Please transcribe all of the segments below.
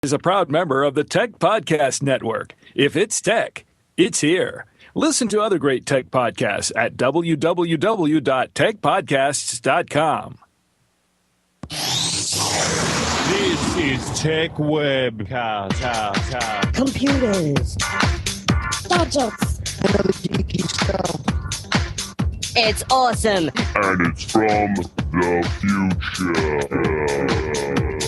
is a proud member of the Tech Podcast Network. If it's tech, it's here. Listen to other great tech podcasts at www.techpodcasts.com. This is Techwebcast. Computers, gadgets, another geeky stuff. It's awesome. And it's from the future.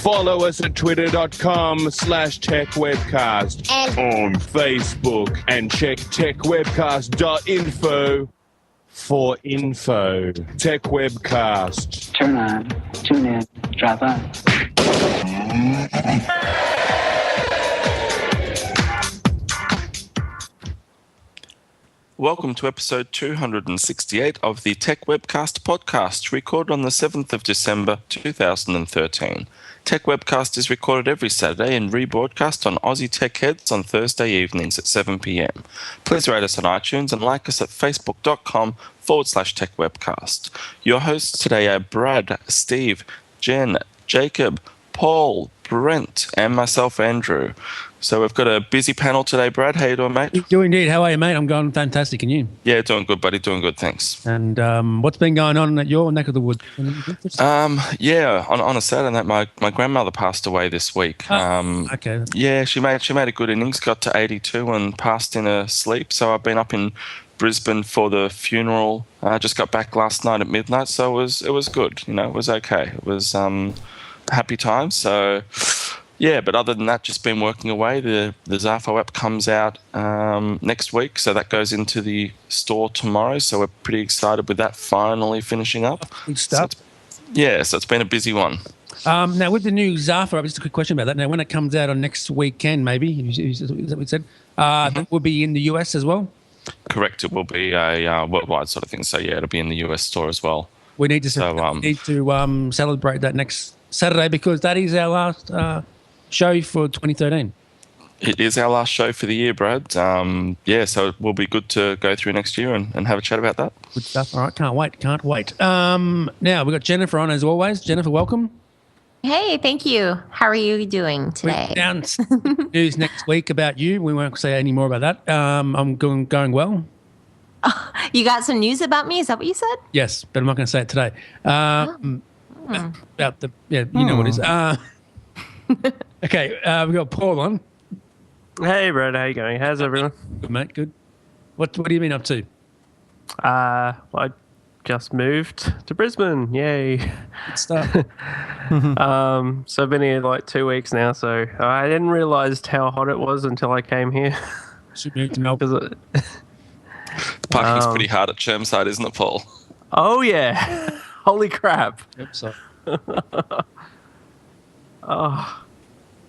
Follow us at twitter.com/techwebcast And on Facebook and check techwebcast.info for info. Techwebcast. Turn on, tune in, drop on. Welcome to episode 268 of the Techwebcast podcast, recorded on the 7th of December 2013. Techwebcast is recorded every Saturday and rebroadcast on Aussie Tech Heads on Thursday evenings at 7 p.m. Please rate us on iTunes and like us at facebook.com/Techwebcast. Your hosts today are Brad, Steve, Jen, Jacob, Paul, Brent, and myself, Andrew. So we've got a busy panel today. Brad, how you doing, mate? You do indeed. How are you, mate? I'm going fantastic. And you? Yeah, doing good, buddy. Doing good, thanks. And what's been going on at your neck of the woods? Yeah, on a sad note, my grandmother passed away this week. Okay. Yeah, she made a good innings, got to 82 and passed in her sleep. So I've been up in Brisbane for the funeral. I just got back last night at midnight, so it was good. You know, it was okay. It was happy times. So. Yeah, but other than that, just been working away. The Zafo app comes out next week, so that goes into the store tomorrow. So we're pretty excited with that finally finishing up. Good stuff. So it's been a busy one. Now, with the new Zafo app, just a quick question about that. Now, when it comes out on next weekend, maybe, is that what you said? That will be in the US as well? Correct. It will be a worldwide sort of thing. So, yeah, it'll be in the US store as well. We need to celebrate that next Saturday because that is our last show for 2013. It is our last show for the year, Brad. So it will be good to go through next year and have a chat about that. Good stuff. All right, can't wait. Now, we've got Jennifer on as always. Jennifer, welcome. Hey, thank you. How are you doing today? We're down news next week about you. We won't say any more about that. I'm going well. Oh, you got some news about me? Is that what you said? Yes, but I'm not going to say it today. About the, you know what it is. Okay, we've got Paul on. Hey, Brad, how you going? How's everyone? Good, mate, good. What have you been up to? I just moved to Brisbane. Yay. Good stuff. So I've been here like 2 weeks now, so I didn't realise how hot it was until I came here. Should move to Melbourne. The parking's pretty hard at Chermside, isn't it, Paul? Oh, yeah. Holy crap. Yep, so. Oh,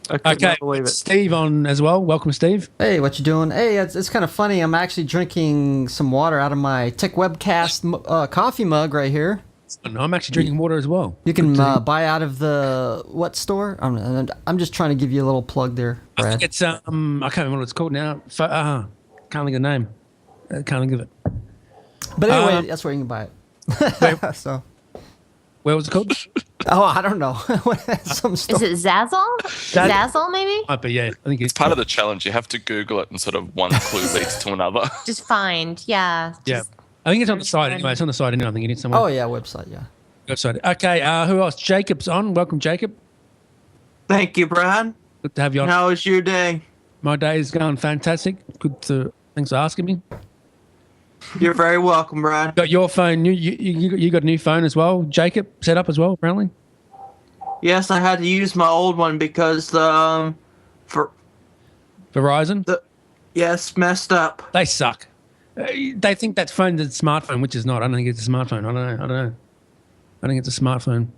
okay, believe it. Steve on as well. Welcome, Steve. Hey, what you doing? Hey, it's kind of funny. I'm actually drinking some water out of my Techwebcast coffee mug right here. I'm actually drinking water as well. You can buy out of the what store? I'm just trying to give you a little plug there, Brad. I think it's I can't remember what it's called now. Can't think of the name. Can't think of it. But anyway, that's where you can buy it. So. Where was it called? Oh, I don't know. Some store. Is it Zazzle? Zazzle, maybe? Might be, yeah. I think it's part of the challenge. You have to Google it and sort of one clue leads to another. Just find, yeah. Yeah. I think it's on the site anyway. It's on the site anyway. I think you need somewhere. Oh, yeah, website, yeah. Website. Okay, who else? Jacob's on. Welcome, Jacob. Thank you, Brad. Good to have you on. How was your day? My day is going fantastic. Thanks for asking me. You're very welcome, Brad. Got your phone. You got a new phone as well, Jacob, set up as well, apparently. Yes, I had to use my old one because for Verizon. Yes, messed up. They suck. They think that phone's a smartphone, which is not. I don't think it's a smartphone. I don't know. I think it's a smartphone.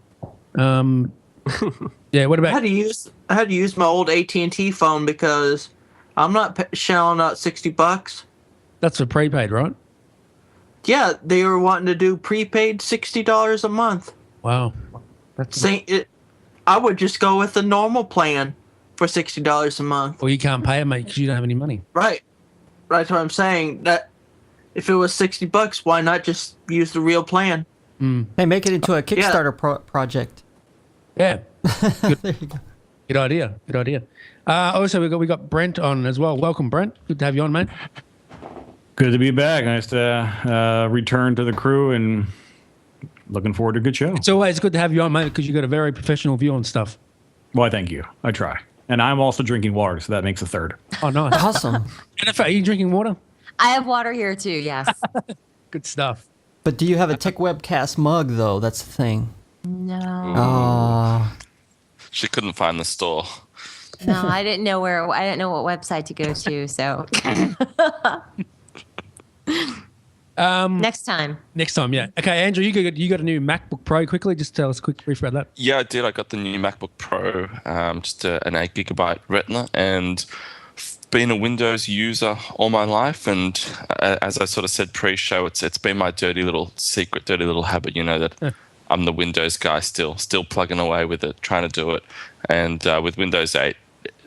Yeah. What about? I had to use my old AT&T phone because I'm not shelling out $60. That's for prepaid, right? Yeah, they were wanting to do prepaid $60 a month. Wow. I would just go with the normal plan for $60 a month. Well, you can't pay it, mate, because you don't have any money. Right. That's what I'm saying. That if it was $60, why not just use the real plan? Hey, make it into a Kickstarter project. Yeah. There you go. Good idea. Good idea. Also, we got Brent on as well. Welcome, Brent. Good to have you on, mate. Good to be back. Nice to return to the crew and looking forward to a good show. It's always good to have you on, mate, because you got a very professional view on stuff. Well, thank you. I try. And I'm also drinking water, so that makes a third. Oh, nice. Awesome. Jennifer, are you drinking water? I have water here too, yes. Good stuff. But do you have a Techwebcast mug, though? That's the thing. No. Oh. She couldn't find the store. No, I didn't know what website to go to, so next time. Next time, yeah. Okay, Andrew, you got a new MacBook Pro. Quickly, just tell us a quick brief about that. Yeah, I did. I got the new MacBook Pro, just an 8GB Retina, and been a Windows user all my life. And as I sort of said pre-show, it's been my dirty little habit, that I'm the Windows guy still plugging away with it, trying to do it. And with Windows 8,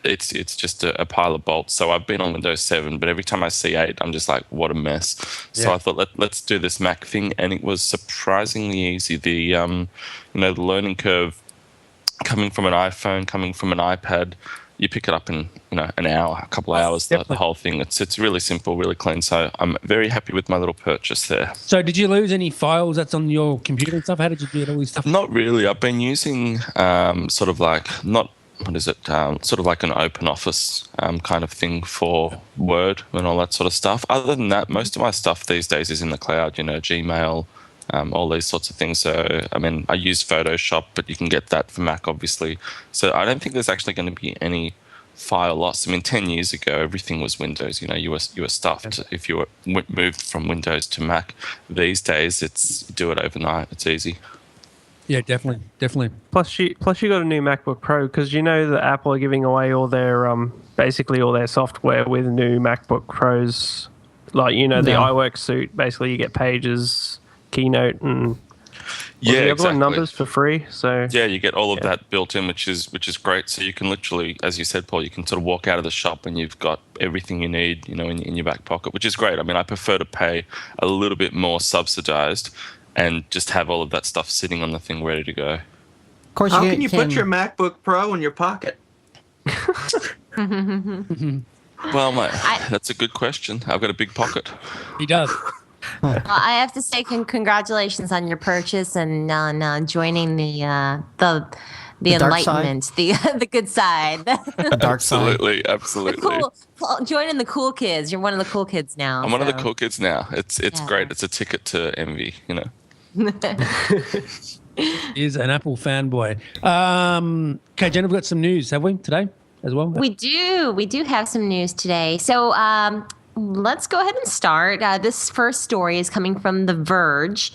it's just a pile of bolts. So I've been on Windows 7, but every time I see 8, I'm just like, what a mess. So I thought, let's do this Mac thing, and it was surprisingly easy. The the learning curve coming from an iPhone, coming from an iPad, you pick it up in an hour, a couple of hours. The whole thing. It's really simple, really clean. So I'm very happy with my little purchase there. So did you lose any files that's on your computer and stuff? How did you get all these stuff? Not really. I've been using sort of like sort of like an open office kind of thing for Word and all that sort of stuff. Other than that, most of my stuff these days is in the cloud, Gmail, all these sorts of things. So, I mean, I use Photoshop, but you can get that for Mac, obviously. So I don't think there's actually going to be any file loss. I mean, 10 years ago, everything was Windows. You were stuffed if you were moved from Windows to Mac. These days, do it overnight. It's easy. Yeah, definitely. Plus, you got a new MacBook Pro because that Apple are giving away all their basically all their software with new MacBook Pros. Like the iWork suite. Basically, you get Pages, Keynote, and exactly. Numbers for free. So yeah, you get all of that built in, which is great. So you can literally, as you said, Paul, you can sort of walk out of the shop and you've got everything you need, in your back pocket, which is great. I mean, I prefer to pay a little bit more subsidized and just have all of that stuff sitting on the thing ready to go. Of course, how can you put your MacBook Pro in your pocket? Well, mate, that's a good question. I've got a big pocket. He does. Well, I have to say congratulations on your purchase and on joining the enlightenment, the good side. The dark side. Absolutely. Joining the cool kids. You're one of the cool kids now. I'm one of the cool kids now. It's great. It's a ticket to envy, He's an Apple fanboy. Okay, Jen, we've got some news, have we, today as well? We do have some news today. So let's go ahead and start. This first story is coming from The Verge.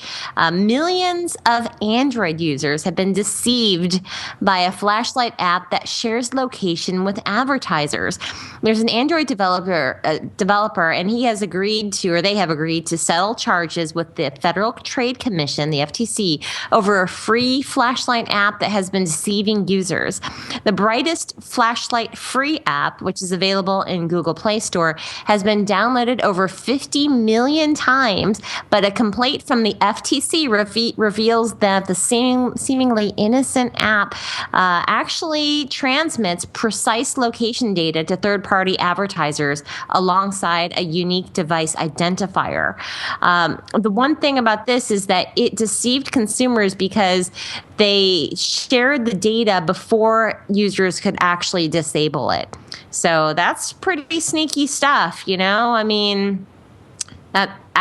Millions of Android users have been deceived by a flashlight app that shares location with advertisers. There's an Android developer, and they have agreed to settle charges with the Federal Trade Commission, the FTC, over a free flashlight app that has been deceiving users. The Brightest Flashlight free app, which is available in Google Play Store, has been downloaded over 50 million times, but a complaint from the FTC reveals that the seemingly innocent app actually transmits precise location data to third-party advertisers alongside a unique device identifier. The one thing about this is that it deceived consumers because they shared the data before users could actually disable it. So that's pretty sneaky stuff, I mean,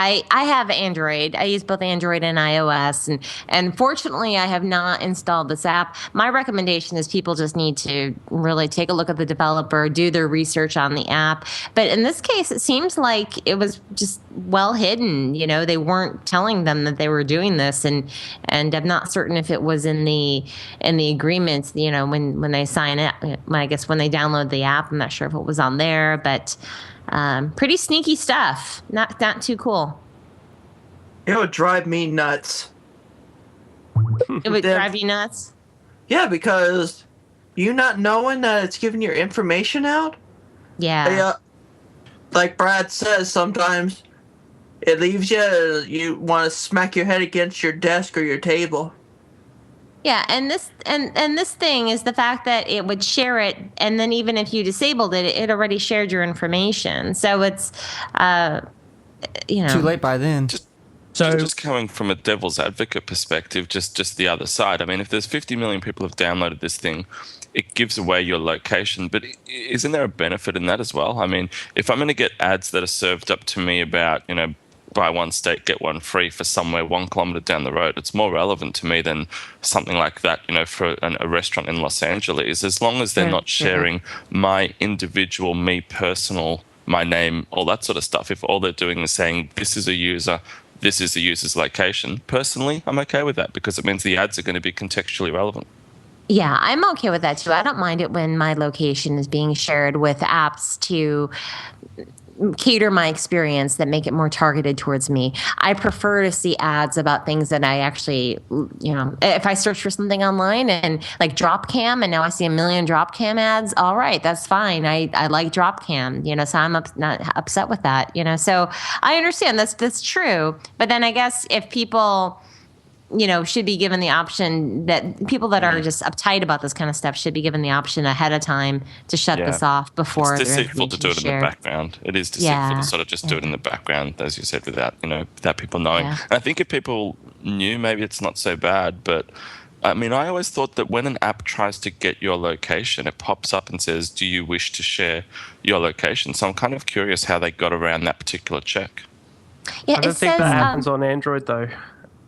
I have Android. I use both Android and iOS, and fortunately, I have not installed this app. My recommendation is people just need to really take a look at the developer, do their research on the app. But in this case, it seems like it was just well hidden. They weren't telling them that they were doing this, and I'm not certain if it was in the agreements. When they sign it, I guess when they download the app, I'm not sure if it was on there, but. Pretty sneaky stuff. Not too cool. It would drive me nuts. It would drive you nuts? Yeah, because you not knowing that it's giving your information out? Yeah. Like Brad says, sometimes it leaves you want to smack your head against your desk or your table. Yeah, and this thing is the fact that it would share it, and then even if you disabled it, it already shared your information. So it's, Too late by then. So just coming from a devil's advocate perspective, just the other side. I mean, if there's 50 million people have downloaded this thing, it gives away your location. But isn't there a benefit in that as well? I mean, if I'm going to get ads that are served up to me about, buy one steak, get one free for somewhere 1 kilometer down the road, it's more relevant to me than something like that, for a restaurant in Los Angeles, as long as they're not sharing my individual, personal, my name, all that sort of stuff. If all they're doing is saying, this is a user, this is the user's location, personally, I'm okay with that because it means the ads are going to be contextually relevant. Yeah, I'm okay with that too. I don't mind it when my location is being shared with apps to cater my experience that make it more targeted towards me. I prefer to see ads about things that I actually, if I search for something online and like Dropcam, and now I see a million Dropcam ads, all right, that's fine. I like Dropcam, so I'm not upset with that, So I understand that's true. But then I guess if people should be given the option, that people that are just uptight about this kind of stuff should be given the option ahead of time to shut this off before it's deceitful to do it in the background. It is deceitful to sort of just do it in the background, as you said, without people knowing. And I think if people knew, maybe it's not so bad. But I mean, I always thought that when an app tries to get your location, it pops up and says, "Do you wish to share your location?" So I'm kind of curious how they got around that particular check. Yeah, I don't think that happens on Android though.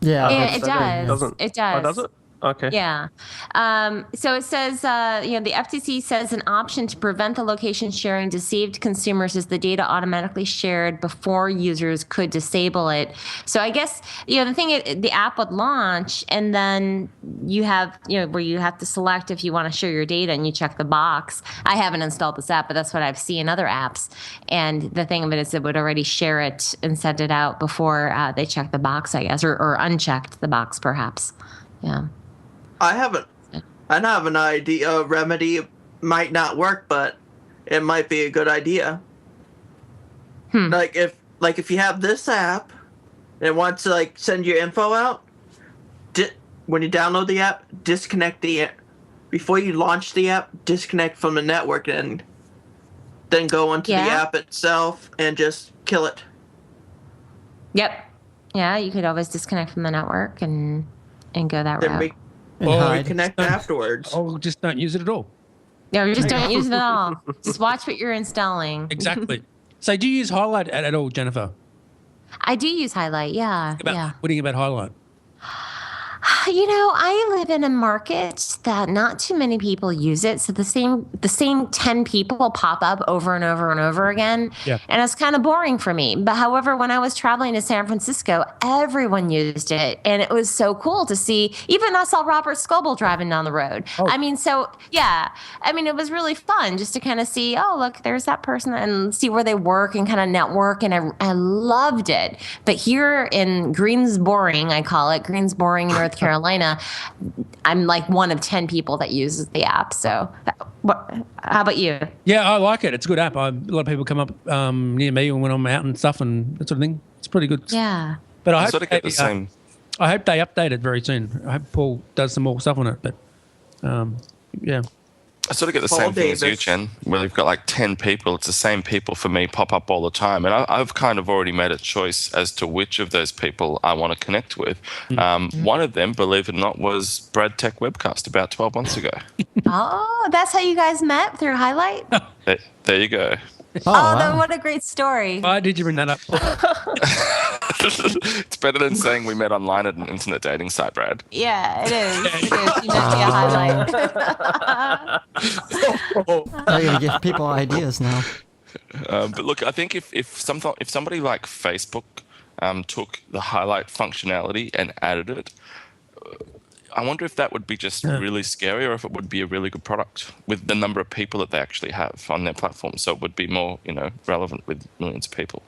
Yeah, it does. It does. Oh, does it? Okay. Yeah. So it says, the FTC says an option to prevent the location sharing deceived consumers is the data automatically shared before users could disable it. So I guess, the thing is, the app would launch and then you have, where you have to select if you want to share your data and you check the box. I haven't installed this app, but that's what I've seen in other apps. And the thing of it is it would already share it and send it out before they check the box, I guess, or unchecked the box perhaps. Yeah. I have an idea. A remedy might not work, but it might be a good idea. Like if you have this app and it wants to send your info out, when you download the app, disconnect the app before you launch the app. Disconnect from the network and then go into the app itself and just kill it. Yep. Yeah, you could always disconnect from the network and go that route. Reconnect afterwards. Oh, just don't use it at all. Yeah, we just don't use it at all. Just watch what you're installing. Exactly. So do you use Highlight at all, Jennifer? I do use Highlight, yeah. What do you think about Highlight? I live in a market that not too many people use it. So the same 10 people pop up over and over and over again. Yeah. And it's kind of boring for me. But however, when I was traveling to San Francisco, everyone used it. And it was so cool to see. Even I saw Robert Scoble driving down the road. Oh. I mean, it was really fun just to kind of see, oh, look, there's that person, and see where they work and kind of network. And I loved it. But here in Greensboring, I call it, Greensboring, North Carolina, I'm like one of 10 people that uses the app. So how about you? Yeah, I like it. It's a good app. A lot of people come up near me when I'm out and stuff and that sort of thing. It's pretty good. Yeah. But I hope they update it very soon. I hope Paul does some more stuff on it. But yeah. I sort of get the same thing as you, Jen, where you've got like 10 people. It's the same people for me pop up all the time. And I've kind of already made a choice as to which of those people I want to connect with. One of them, believe it or not, was Brad Techwebcast about 12 months ago. Oh, that's how you guys met, through Highlight? There you go. Wow. What a great story. Why did you bring that up? It's better than saying we met online at an internet dating site, Brad. Yeah, it is. It is. You met via Highlight. I'm going to give people ideas now. But look, I think if somebody like Facebook took the Highlight functionality and added it, I wonder if that would be just really scary, or if it would be a really good product with the number of people that they actually have on their platform. So it would be more, relevant with millions of people.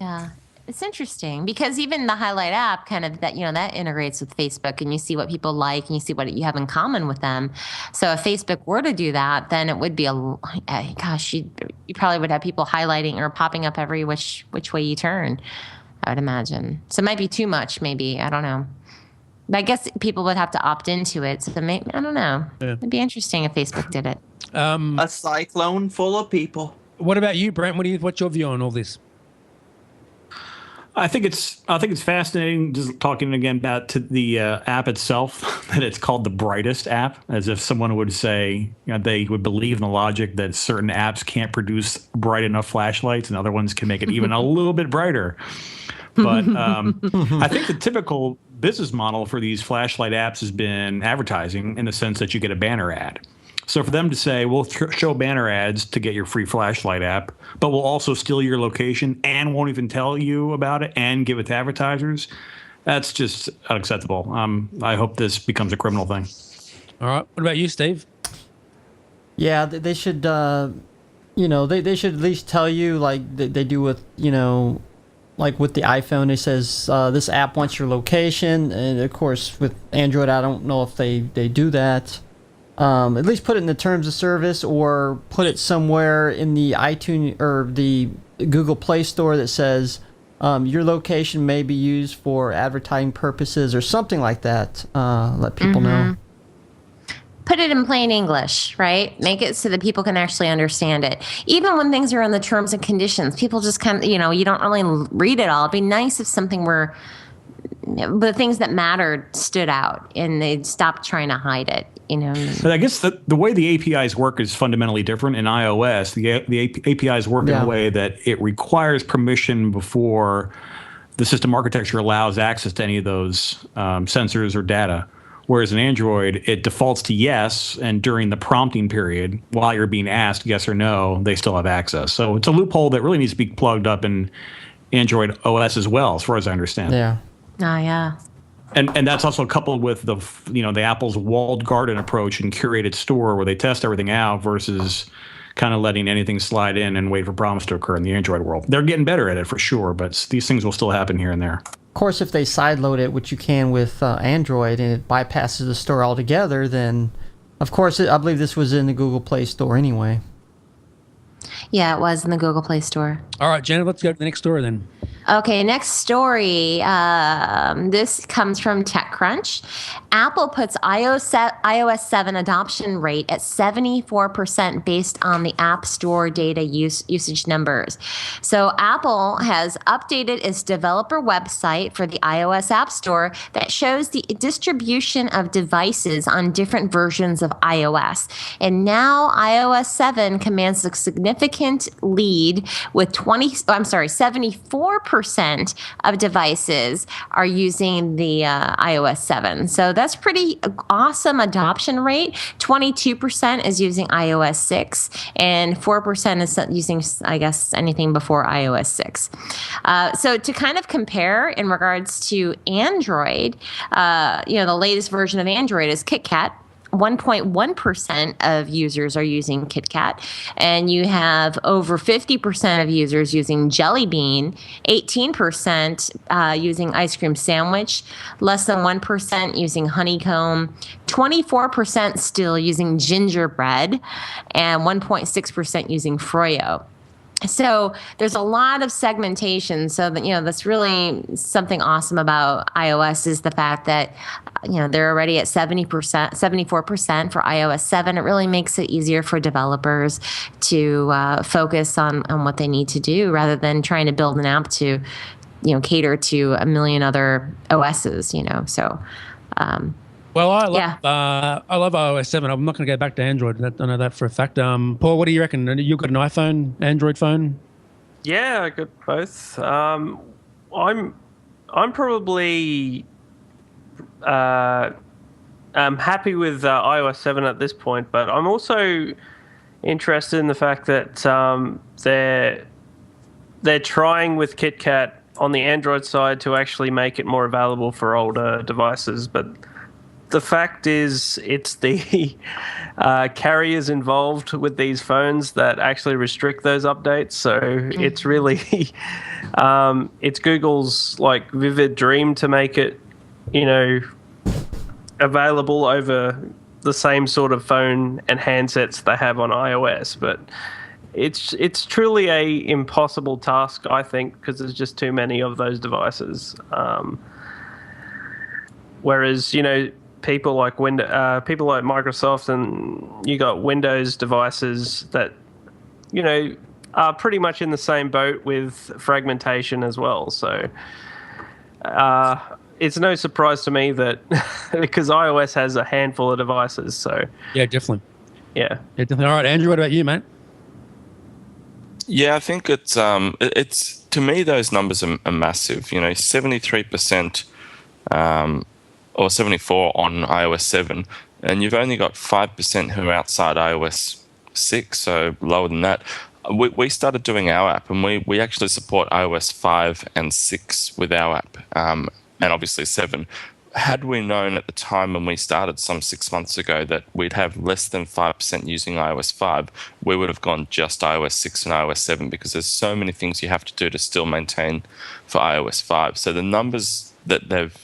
Yeah, it's interesting because even the Highlight app kind of that integrates with Facebook, and you see what people like and you see what you have in common with them. So if Facebook were to do that, then it would be you probably would have people highlighting or popping up every which way you turn, I would imagine. So it might be too much, maybe. I don't know. But I guess people would have to opt into it. So maybe, I don't know. Yeah. It'd be interesting if Facebook did it. A cyclone full of people. What about you, Brent? What's your view on all this? I think it's fascinating. Just talking again about the app itself, that it's called the brightest app, as if someone would say, they would believe in the logic that certain apps can't produce bright enough flashlights, and other ones can make it even a little bit brighter. But I think the typical business model for these flashlight apps has been advertising, in the sense that you get a banner ad. So for them to say, we'll show banner ads to get your free flashlight app, but we'll also steal your location and won't even tell you about it and give it to advertisers, that's just unacceptable. I hope this becomes a criminal thing. All right. What about you, Steve? Yeah, they should, they should at least tell you, like they do with, like with the iPhone. It says this app wants your location. And, of course, with Android, I don't know if they do that. At least put it in the terms of service, or put it somewhere in the iTunes or the Google Play Store that says your location may be used for advertising purposes, or something like that. Let people know. Put it in plain English, right? Make it so that people can actually understand it. Even when things are in the terms and conditions, people just kind of, you don't really read it all. It'd be nice if something were, the things that mattered stood out and they'd stop trying to hide it. But I guess the way the APIs work is fundamentally different. In iOS, the APIs work in a way that it requires permission before the system architecture allows access to any of those sensors or data. Whereas in Android, it defaults to yes, and during the prompting period, while you're being asked yes or no, they still have access. So it's a loophole that really needs to be plugged up in Android OS as well, as far as I understand. Yeah. Oh, yeah. And that's also coupled with the Apple's walled garden approach and curated store, where they test everything out versus kind of letting anything slide in and wait for problems to occur in the Android world. They're getting better at it for sure, but these things will still happen here and there. Of course, if they sideload it, which you can with Android, and it bypasses the store altogether, then of course I believe this was in the Google Play Store anyway. Yeah, it was in the Google Play Store. All right, Janet, let's go to the next story then. Okay, next story. This comes from TechCrunch. Apple puts iOS 7 adoption rate at 74% based on the App Store data usage numbers. So Apple has updated its developer website for the iOS App Store that shows the distribution of devices on different versions of iOS. And now iOS 7 commands a significant lead with 74% of devices are using the iOS 7. So that's pretty awesome adoption rate. 22% is using iOS 6, and 4% is using, I guess, anything before iOS 6. So to kind of compare in regards to Android, the latest version of Android is KitKat. 1.1% of users are using KitKat, and you have over 50% of users using Jelly Bean, 18% using Ice Cream Sandwich, less than 1% using Honeycomb, 24% still using Gingerbread, and 1.6% using Froyo. So there's a lot of segmentation. So that, that's really something awesome about iOS is the fact that, they're already at 70%, 74% for iOS 7. It really makes it easier for developers to focus on what they need to do rather than trying to build an app to, cater to a million other OSs, So, well, I love iOS 7. I'm not going to go back to Android. I know that for a fact. Paul, what do you reckon? You got an iPhone, Android phone? Yeah, I got both. I'm probably happy with iOS 7 at this point, but I'm also interested in the fact that they're trying with KitKat on the Android side to actually make it more available for older devices, but the fact is it's the carriers involved with these phones that actually restrict those updates. So it's really it's Google's vivid dream to make it available over the same sort of phone and handsets they have on iOS, but it's truly a impossible task, I think, because there's just too many of those devices. Whereas, people like people like Microsoft, and you got Windows devices that, are pretty much in the same boat with fragmentation as well. So it's no surprise to me that because iOS has a handful of devices. So yeah, definitely. Yeah, definitely. All right, Andrew, what about you, mate? Yeah, I think it's to me those numbers are massive. 73%. Or 74 on iOS 7, and you've only got 5% who are outside iOS 6, so lower than that. We started doing our app, and we actually support iOS 5 and 6 with our app, and obviously 7. Had we known at the time when we started some 6 months ago that we'd have less than 5% using iOS 5, we would have gone just iOS 6 and iOS 7 because there's so many things you have to do to still maintain for iOS 5. So the numbers that they've,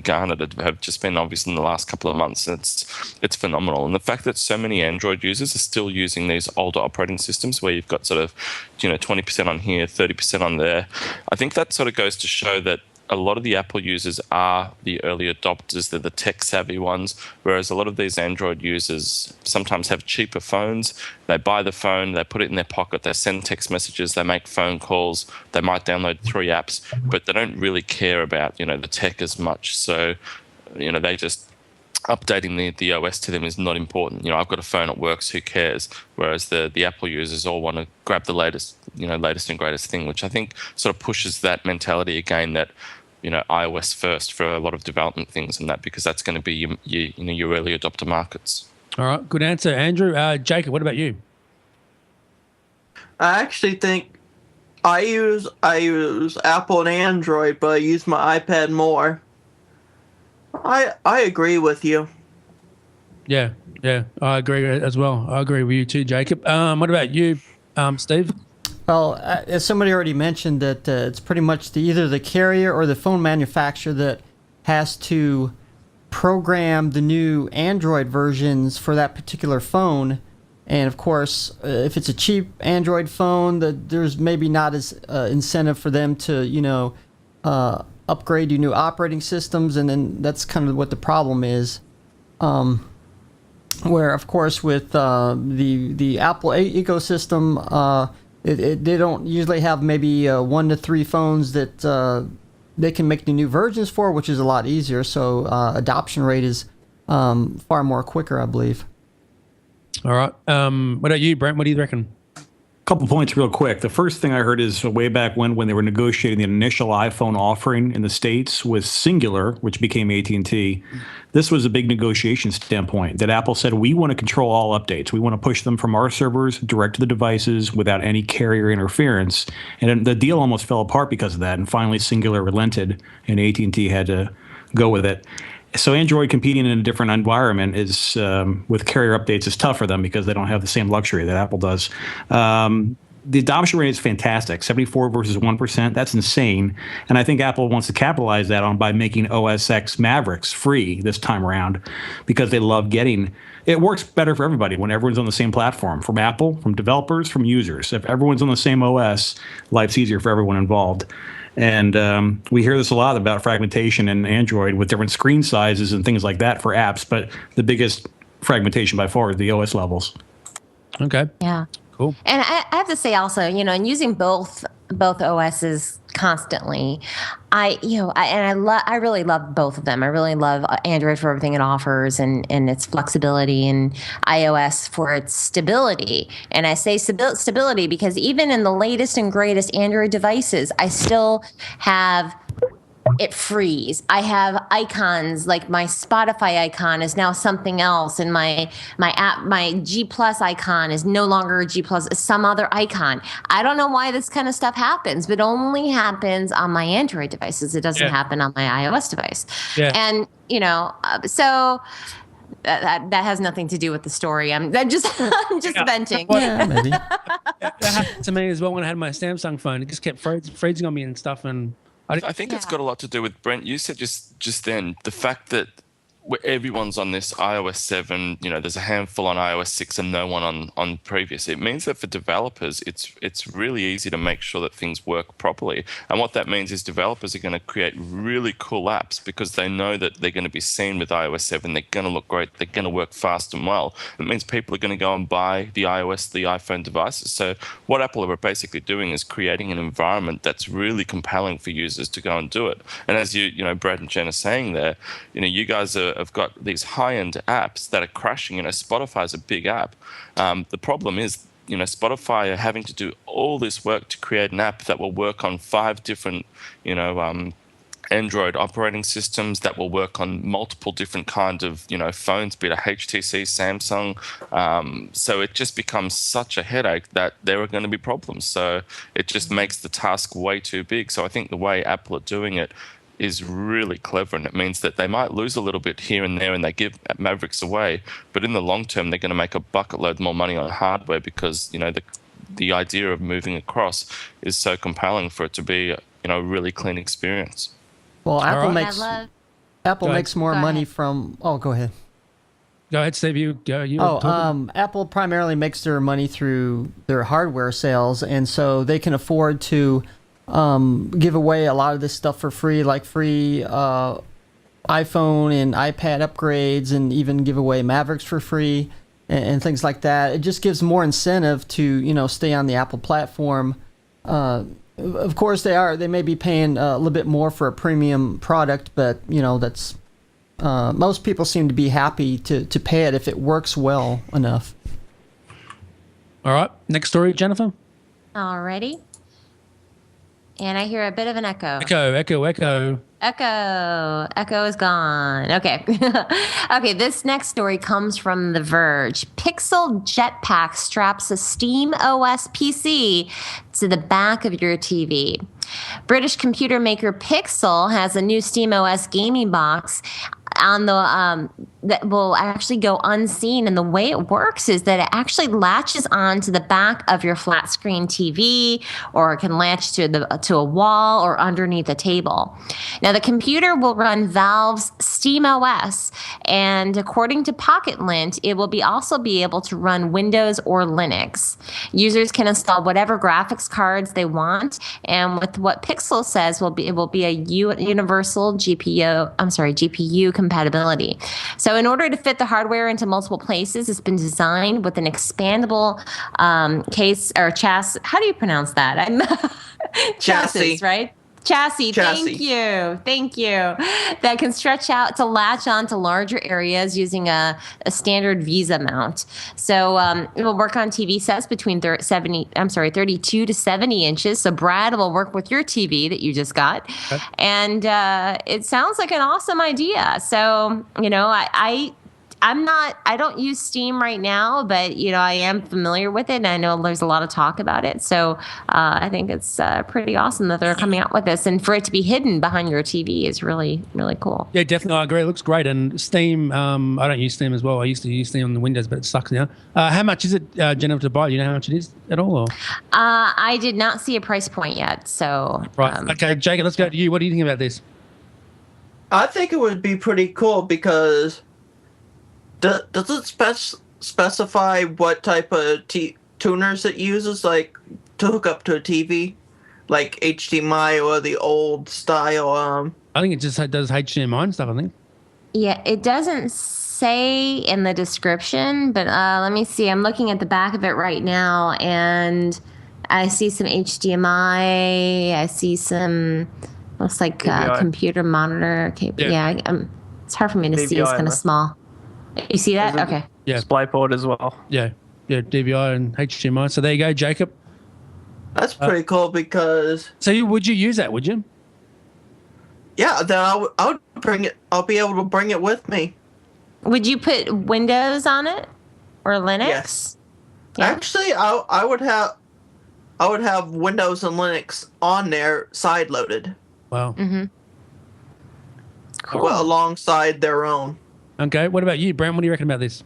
garnered have just been obvious in the last couple of months. It's phenomenal. And the fact that so many Android users are still using these older operating systems where you've got sort of 20% on here, 30% on there, I think that sort of goes to show that a lot of the Apple users are the early adopters. They're the tech savvy ones, whereas a lot of these Android users sometimes have cheaper phones. They buy the phone, they put it in their pocket, they send text messages, they make phone calls, they might download 3 apps, but they don't really care about, the tech as much. So, they just updating the OS to them is not important. I've got a phone, it works, who cares? Whereas the Apple users all want to grab the latest and greatest thing, which I think sort of pushes that mentality again that, iOS first for a lot of development things and that, because that's going to be your early adopter markets. All right, good answer, Andrew. Jacob, what about you? I actually think I use Apple and Android, but I use my iPad more. I agree with you. Yeah, I agree as well. I agree with you too, Jacob. What about you, Steve? Well, as somebody already mentioned, that it's pretty much either the carrier or the phone manufacturer that has to program the new Android versions for that particular phone. And of course, if it's a cheap Android phone, there's maybe not as incentive for them to, upgrade to new operating systems, and then that's kind of what the problem is. Where, of course, with the Apple ecosystem, they don't usually have maybe 1 to 3 phones that they can make the new versions for, which is a lot easier. So adoption rate is far more quicker, I believe. All right. What about you, Brent? What do you reckon? Couple points real quick. The first thing I heard is way back when they were negotiating the initial iPhone offering in the States with Singular, which became AT&T. This was a big negotiation standpoint that Apple said, we want to control all updates. We want to push them from our servers direct to the devices without any carrier interference. And the deal almost fell apart because of that. And finally, Singular relented and AT&T had to go with it. So Android competing in a different environment is with carrier updates is tough for them because they don't have the same luxury that Apple does. The adoption rate is fantastic, 74 versus 1%. That's insane. And I think Apple wants to capitalize that on by making OS X Mavericks free this time around because they love getting it. Works better for everybody when everyone's on the same platform, from Apple, from developers, from users. If everyone's on the same OS, life's easier for everyone involved. And we hear this a lot about fragmentation in Android with different screen sizes and things like that for apps. But the biggest fragmentation by far is the OS levels. Okay. Yeah. Cool. And I have to say also, in using both OSs constantly, I really love both of them. I really love Android for everything it offers and its flexibility, and iOS for its stability. And I say stability because even in the latest and greatest Android devices, I still have it freeze. I have icons, like my Spotify icon is now something else, and my app, my G Plus icon is no longer a G Plus, some other icon. I don't know why this kind of stuff happens, but it only happens on my Android devices. It doesn't happen on my iOS device. Yeah. And so that has nothing to do with the story. I'm just venting. Yeah, maybe. That happened to me as well when I had my Samsung phone. It just kept freezing on me and stuff, and I think it's got a lot to do with, Brent, you said just then, the fact that everyone's on this iOS 7, there's a handful on iOS 6 and no one on previous. It means that for developers, it's really easy to make sure that things work properly. And what that means is developers are going to create really cool apps because they know that they're going to be seen with iOS 7. They're going to look great. They're going to work fast and well. It means people are going to go and buy the iPhone devices. So what Apple are basically doing is creating an environment that's really compelling for users to go and do it. And as Brad and Jen are saying there, you guys have got these high-end apps that are crashing. Spotify is a big app. The problem is, Spotify are having to do all this work to create an app that will work on 5 different, Android operating systems, that will work on multiple different kinds of, phones, be it a HTC, Samsung. So it just becomes such a headache that there are going to be problems. So it just makes the task way too big. So I think the way Apple are doing it is really clever, and it means that they might lose a little bit here and there and they give Mavericks away, but in the long term they're going to make a bucket load more money on hardware because the idea of moving across is so compelling for it to be a really clean experience. Well, Apple Go makes more money from. Oh, go ahead. Go ahead, Steve. You go. Apple primarily makes their money through their hardware sales, and so they can afford to give away a lot of this stuff for free, like free iPhone and iPad upgrades, and even give away Mavericks for free and things like that. It just gives more incentive to stay on the Apple platform. Of course, they may be paying a little bit more for a premium product, but that's most people seem to be happy to pay it if it works well enough. All right, next story, Jennifer. Alrighty. And I hear a bit of an echo. Echo. Echo is gone. Okay. Okay, this next story comes from The Verge. Pixel Jetpack straps a Steam OS PC to the back of your TV. British computer maker Pixel has a new Steam OS gaming box on the that will actually go unseen, and the way it works is that it actually latches onto the back of your flat screen TV, or it can latch to a wall or underneath a table. Now the computer will run Valve's Steam OS, and according to PocketLint, it will also be able to run Windows or Linux. Users can install whatever graphics cards they want, and with what Pixel says it will be a universal GPU compatibility. So in order to fit the hardware into multiple places, it's been designed with an expandable case or chassis. How do you pronounce that? Chassis, right? Chassis. Thank you. That can stretch out to latch onto larger areas using a standard Visa mount. So it will work on TV sets between 32 to 70 inches. So Brad will work with your TV that you just got. Okay. And it sounds like an awesome idea. So, I don't use Steam right now, but, I am familiar with it, and I know there's a lot of talk about it. So I think it's pretty awesome that they're coming out with this. And for it to be hidden behind your TV is really, really cool. Yeah, definitely. I agree. It looks great. And Steam, I don't use Steam as well. I used to use Steam on the Windows, but it sucks now. How much is it, Jennifer, to buy? Do you know how much it is at all? Or? I did not see a price point yet. So right. Okay, Jacob, let's go to you. What do you think about this? I think it would be pretty cool because... Does it specify what type of tuners it uses, like to hook up to a TV, like HDMI or the old style? I think it just does HDMI and stuff, I think. Yeah, it doesn't say in the description, but let me see. I'm looking at the back of it right now, and I see some HDMI. I see some, looks like computer monitor. Okay, yeah it's hard for me to see. It's kind of small. You see that? Okay. Yeah. DisplayPort as well. Yeah, DVI and HDMI. So there you go, Jacob. That's pretty cool because... So would you use that, would you? Yeah, then I would bring it. I'll be able to bring it with me. Would you put Windows on it or Linux? Yes. Yeah. Actually, I would have Windows and Linux on there side loaded. Wow. Mm-hmm. Cool. Well, alongside their own. Okay, what about you, Brent? What do you reckon about this?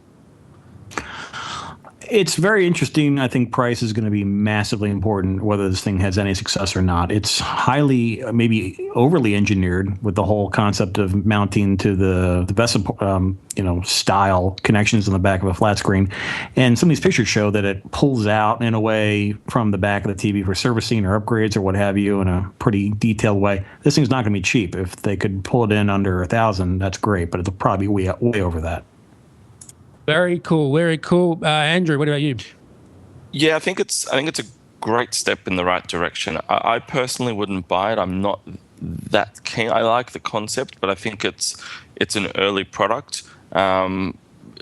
It's very interesting. I think price is going to be massively important, whether this thing has any success or not. It's highly, maybe overly engineered with the whole concept of mounting to the VESA, style connections in the back of a flat screen. And some of these pictures show that it pulls out in a way from the back of the TV for servicing or upgrades or what have you in a pretty detailed way. This thing's not going to be cheap. If they could pull it in under $1,000, that's great, but it'll probably be way over that. Very cool, very cool. Andrew, what about you? Yeah, I think it's a great step in the right direction. I personally wouldn't buy it. I'm not that keen. I like the concept, but I think it's an early product.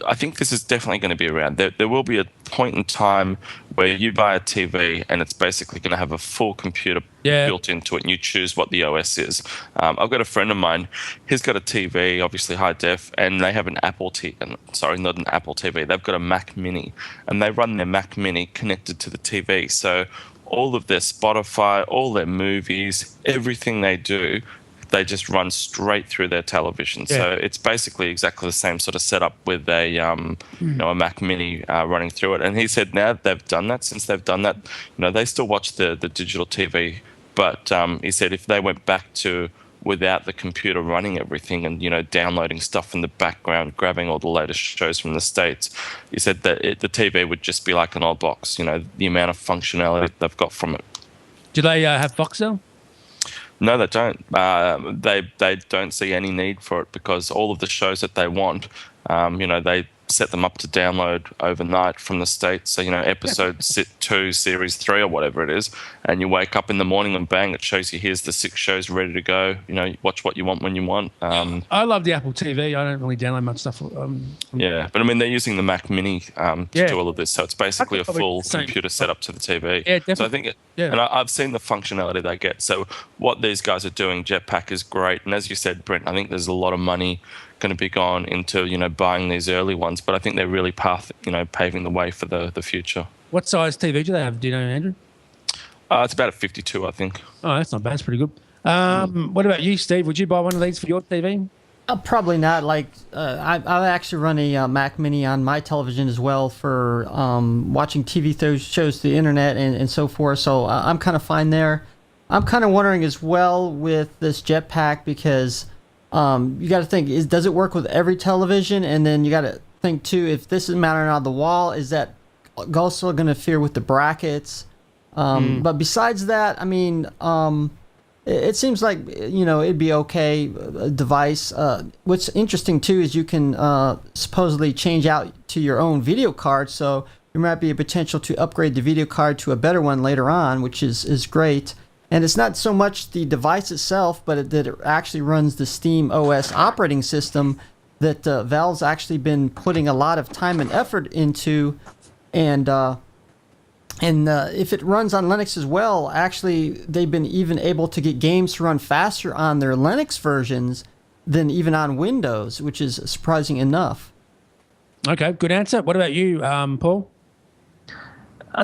I think this is definitely going to be around. There will be a point in time where you buy a TV and it's basically going to have a full computer built into it, and you choose what the OS is. I've got a friend of mine. He's got a TV, obviously high def, and they have an Apple TV. Sorry, not an Apple TV. They've got a Mac Mini, and they run their Mac Mini connected to the TV. So all of their Spotify, all their movies, everything they do, they just run straight through their television. Yeah. So it's basically exactly the same sort of setup with a a Mac Mini running through it. And he said now they've done that, since they've done that, they still watch the digital TV. But he said if they went back to without the computer running everything and, downloading stuff in the background, grabbing all the latest shows from the States, he said that the TV would just be like an old box, the amount of functionality they've got from it. Do they have Foxtel? No, they don't. They don't see any need for it because all of the shows that they want, they set them up to download overnight from the States. So, episode 2, series 3 or whatever it is, and you wake up in the morning and bang, it shows you here's the 6 shows ready to go. Watch what you want when you want. I love the Apple TV. I don't really download much stuff. Yeah, but they're using the Mac Mini to do all of this. So it's basically a full computer setup to the TV. Yeah, definitely. So I think and I've seen the functionality they get. So what these guys are doing, Jetpack, is great. And as you said, Brent, I think there's a lot of money going to be gone into buying these early ones, but I think they're really paving the way for the future. What size TV do they have? Do you know, Andrew? It's about a 52, I think. Oh, that's not bad. It's pretty good. What about you, Steve? Would you buy one of these for your TV? Probably not. I actually run a Mac Mini on my television as well for watching TV shows through the internet and so forth. So I'm kind of fine there. I'm kind of wondering as well with this Jetpack because you got to think: does it work with every television? And then you got to think too: if this is mounted on the wall, is that also going to interfere with the brackets? But besides that, I mean, it seems like it'd be okay device. What's interesting too is you can supposedly change out to your own video card, so there might be a potential to upgrade the video card to a better one later on, which is great. And it's not so much the device itself, but that it actually runs the Steam OS operating system that Valve's actually been putting a lot of time and effort into. And if it runs on Linux as well, actually, they've been even able to get games to run faster on their Linux versions than even on Windows, which is surprising enough. Okay, good answer. What about you, Paul?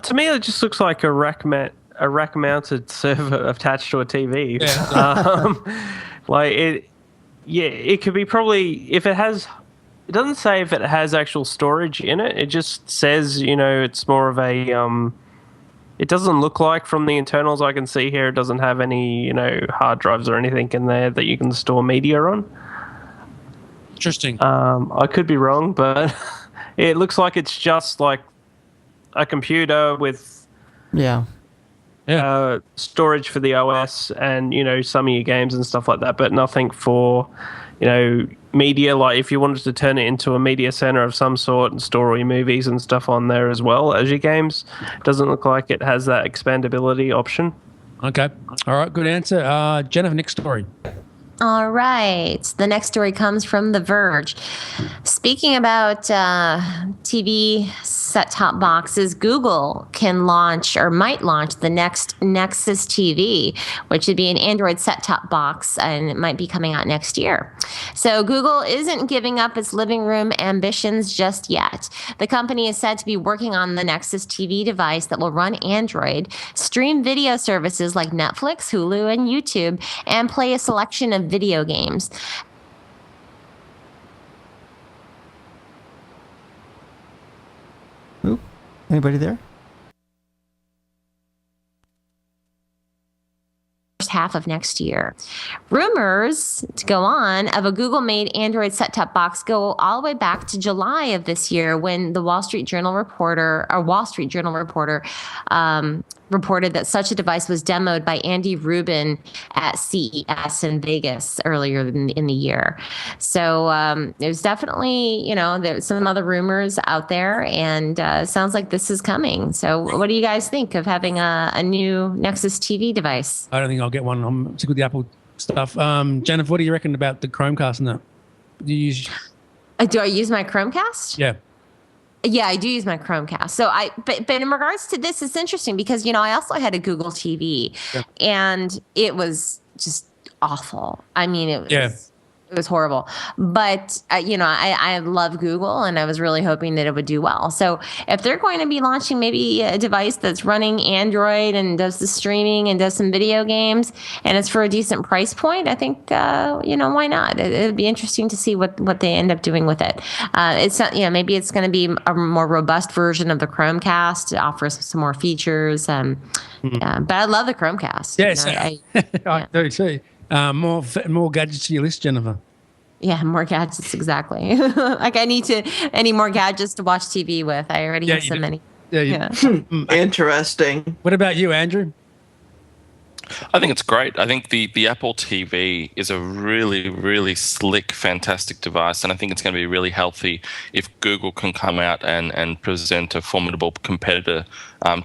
To me, it just looks like a rack-mounted server attached to a TV. Yeah. It could be probably if it has. It doesn't say if it has actual storage in it. It just says it's more of a. It doesn't look like from the internals I can see here. It doesn't have any hard drives or anything in there that you can store media on. Interesting. I could be wrong, but it looks like it's just like a computer with. Yeah. Storage for the OS and some of your games and stuff like that, but nothing for media. Like if you wanted to turn it into a media center of some sort and store all your movies and stuff on there as well as your games, it doesn't look like it has that expandability option. Okay, all right, good answer. Jennifer, next story. All right. The next story comes from The Verge. Speaking about TV set-top boxes, Google can launch or might launch the next Nexus TV, which would be an Android set-top box, and it might be coming out next year. So Google isn't giving up its living room ambitions just yet. The company is said to be working on the Nexus TV device that will run Android, stream video services like Netflix, Hulu, and YouTube, and play a selection of video games. Anybody there? Half of next year. Rumors, to go on, of a Google-made Android set-top box go all the way back to July of this year, when the Wall Street Journal reporter reported that such a device was demoed by Andy Rubin at CES in Vegas earlier in the year. So there's definitely, there's some other rumors out there, and it sounds like this is coming. So what do you guys think of having a new Nexus TV device? I don't think I'll get one. I'm sick with the Apple stuff. Jennifer, what do you reckon about the Chromecast and that? Do I use my Chromecast? Yeah. Yeah, I do use my Chromecast. So but in regards to this, it's interesting because, I also had a Google TV, and it was just awful. I mean, it was horrible. But, I love Google, and I was really hoping that it would do well. So if they're going to be launching maybe a device that's running Android and does the streaming and does some video games, and it's for a decent price point, I think, why not? It'd be interesting to see what they end up doing with it. It's not, maybe it's going to be a more robust version of the Chromecast. It offers some more features. But I love the Chromecast. Yes, I do too. More gadgets to your list, Jennifer. Yeah, more gadgets, exactly. Like I need more gadgets to watch TV with. I already have so many. Interesting. What about you, Andrew? I think it's great. I think the Apple TV is a really, really slick, fantastic device, and I think it's going to be really healthy if Google can come out and present a formidable competitor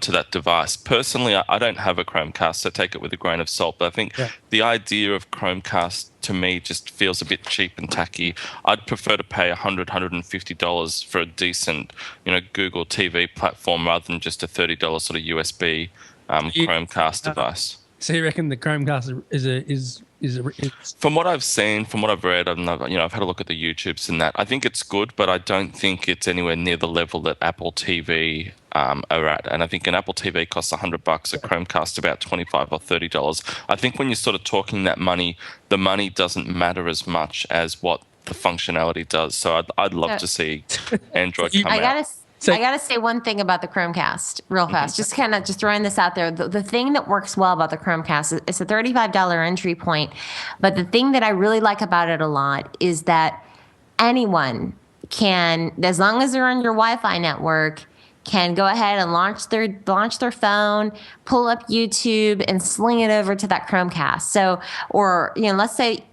to that device. Personally, I don't have a Chromecast, so take it with a grain of salt, but I think the idea of Chromecast to me just feels a bit cheap and tacky. I'd prefer to pay $100, $150 for a decent, Google TV platform rather than just a $30 sort of USB Chromecast device. So you reckon the Chromecast is from what I've seen, from what I've read, I've had a look at the YouTubes and that. I think it's good, but I don't think it's anywhere near the level that Apple TV are at. And I think an Apple TV costs $100, a Chromecast about $25 or $30. I think when you're sort of talking that money, the money doesn't matter as much as what the functionality does. So I'd love to see Android come out. I got to say one thing about the Chromecast real fast. Just throwing this out there. The thing that works well about the Chromecast is it's a $35 entry point. But the thing that I really like about it a lot is that anyone can, as long as they're on your Wi-Fi network, can go ahead and launch their phone, pull up YouTube, and sling it over to that Chromecast. So, or, let's say,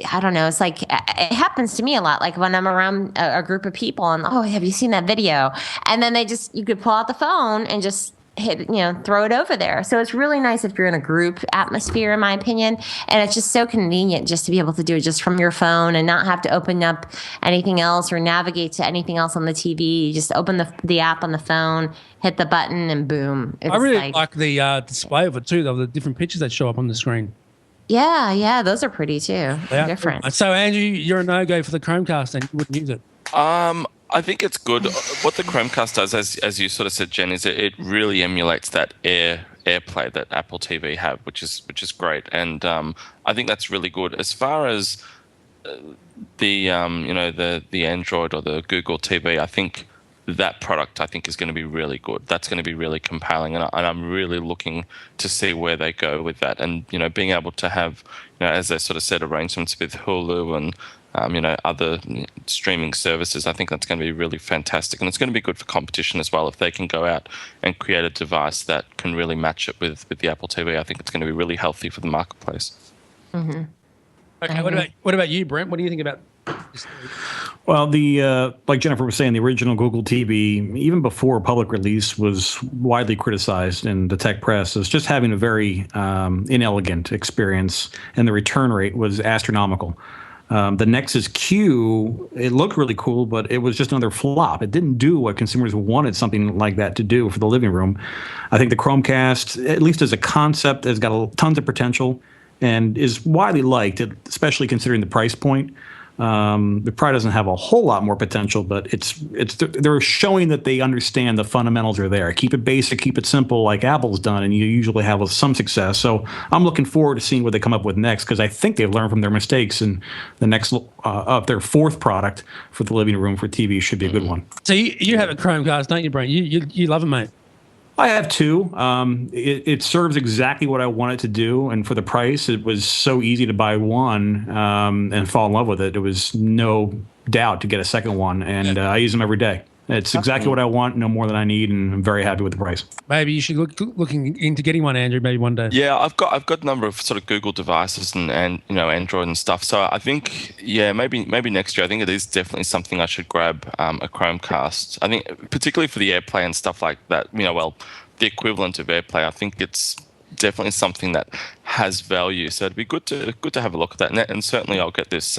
I don't know. It's like, it happens to me a lot. Like when I'm around a group of people and, have you seen that video? And then you could pull out the phone and just hit, throw it over there. So it's really nice if you're in a group atmosphere, in my opinion. And it's just so convenient just to be able to do it just from your phone and not have to open up anything else or navigate to anything else on the TV. You just open the app on the phone, hit the button, and boom. I really like the display of it too, though, the different pictures that show up on the screen. Yeah, those are pretty too. They're different. So, Andrew, you're a no-go for the Chromecast, and you wouldn't use it. I think it's good. What the Chromecast does, as you sort of said, Jen, is it really emulates that AirPlay that Apple TV have, which is great, and I think that's really good. As far as the Android or the Google TV, I think that product is going to be really good. That's going to be really compelling, and I'm really looking to see where they go with that. And being able to have, as they sort of said, arrangements with Hulu and other streaming services, I think that's going to be really fantastic, and it's going to be good for competition as well. If they can go out and create a device that can really match it with the Apple TV, I think it's going to be really healthy for the marketplace. Mm-hmm. Okay, what about you, Brent? What do you think about this? Well, like Jennifer was saying, the original Google TV, even before public release, was widely criticized in the tech press as just having a very inelegant experience, and the return rate was astronomical. The Nexus Q, it looked really cool, but it was just another flop. It didn't do what consumers wanted something like that to do for the living room. I think the Chromecast, at least as a concept, has got tons of potential and is widely liked, especially considering the price point. It probably doesn't have a whole lot more potential, but they're showing that they understand the fundamentals are there. Keep it basic, keep it simple, like Apple's done, and you usually have some success. So I'm looking forward to seeing what they come up with next, because I think they've learned from their mistakes, and the next their fourth product for the living room for TV should be a good one. So you have a Chromecast, don't you, Brent? You love it, mate. I have two. It serves exactly what I want it to do, and for the price, it was so easy to buy one and fall in love with it. It was no doubt to get a second one, and I use them every day. It's exactly what I want, no more than I need, and I'm very happy with the price. Maybe you should looking into getting one, Andrew. Maybe one day. Yeah, I've got a number of sort of Google devices and Android and stuff. So I think maybe next year. I think it is definitely something I should grab a Chromecast. I think particularly for the AirPlay and stuff like that. The equivalent of AirPlay. I think it's definitely something that has value. So it'd be good to have a look at that. And certainly I'll get this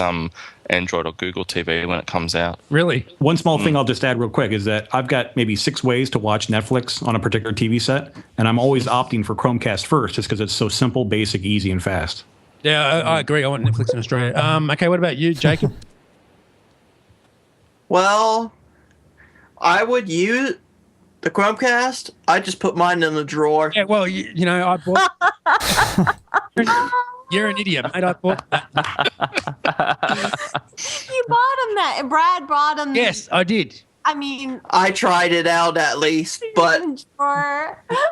Android or Google TV when it comes out. Really? One small thing I'll just add real quick is that I've got maybe 6 ways to watch Netflix on a particular TV set, and I'm always opting for Chromecast first, just because it's so simple, basic, easy, and fast. Yeah, I agree. I want Netflix in Australia. Okay, what about you, Jacob? Well, I would use the Chromecast. I just put mine in the drawer. Yeah, well, I bought... You're an idiot, mate. I bought that. You bought him that. Brad brought him. Yes, I did. I mean, I tried it out at least, but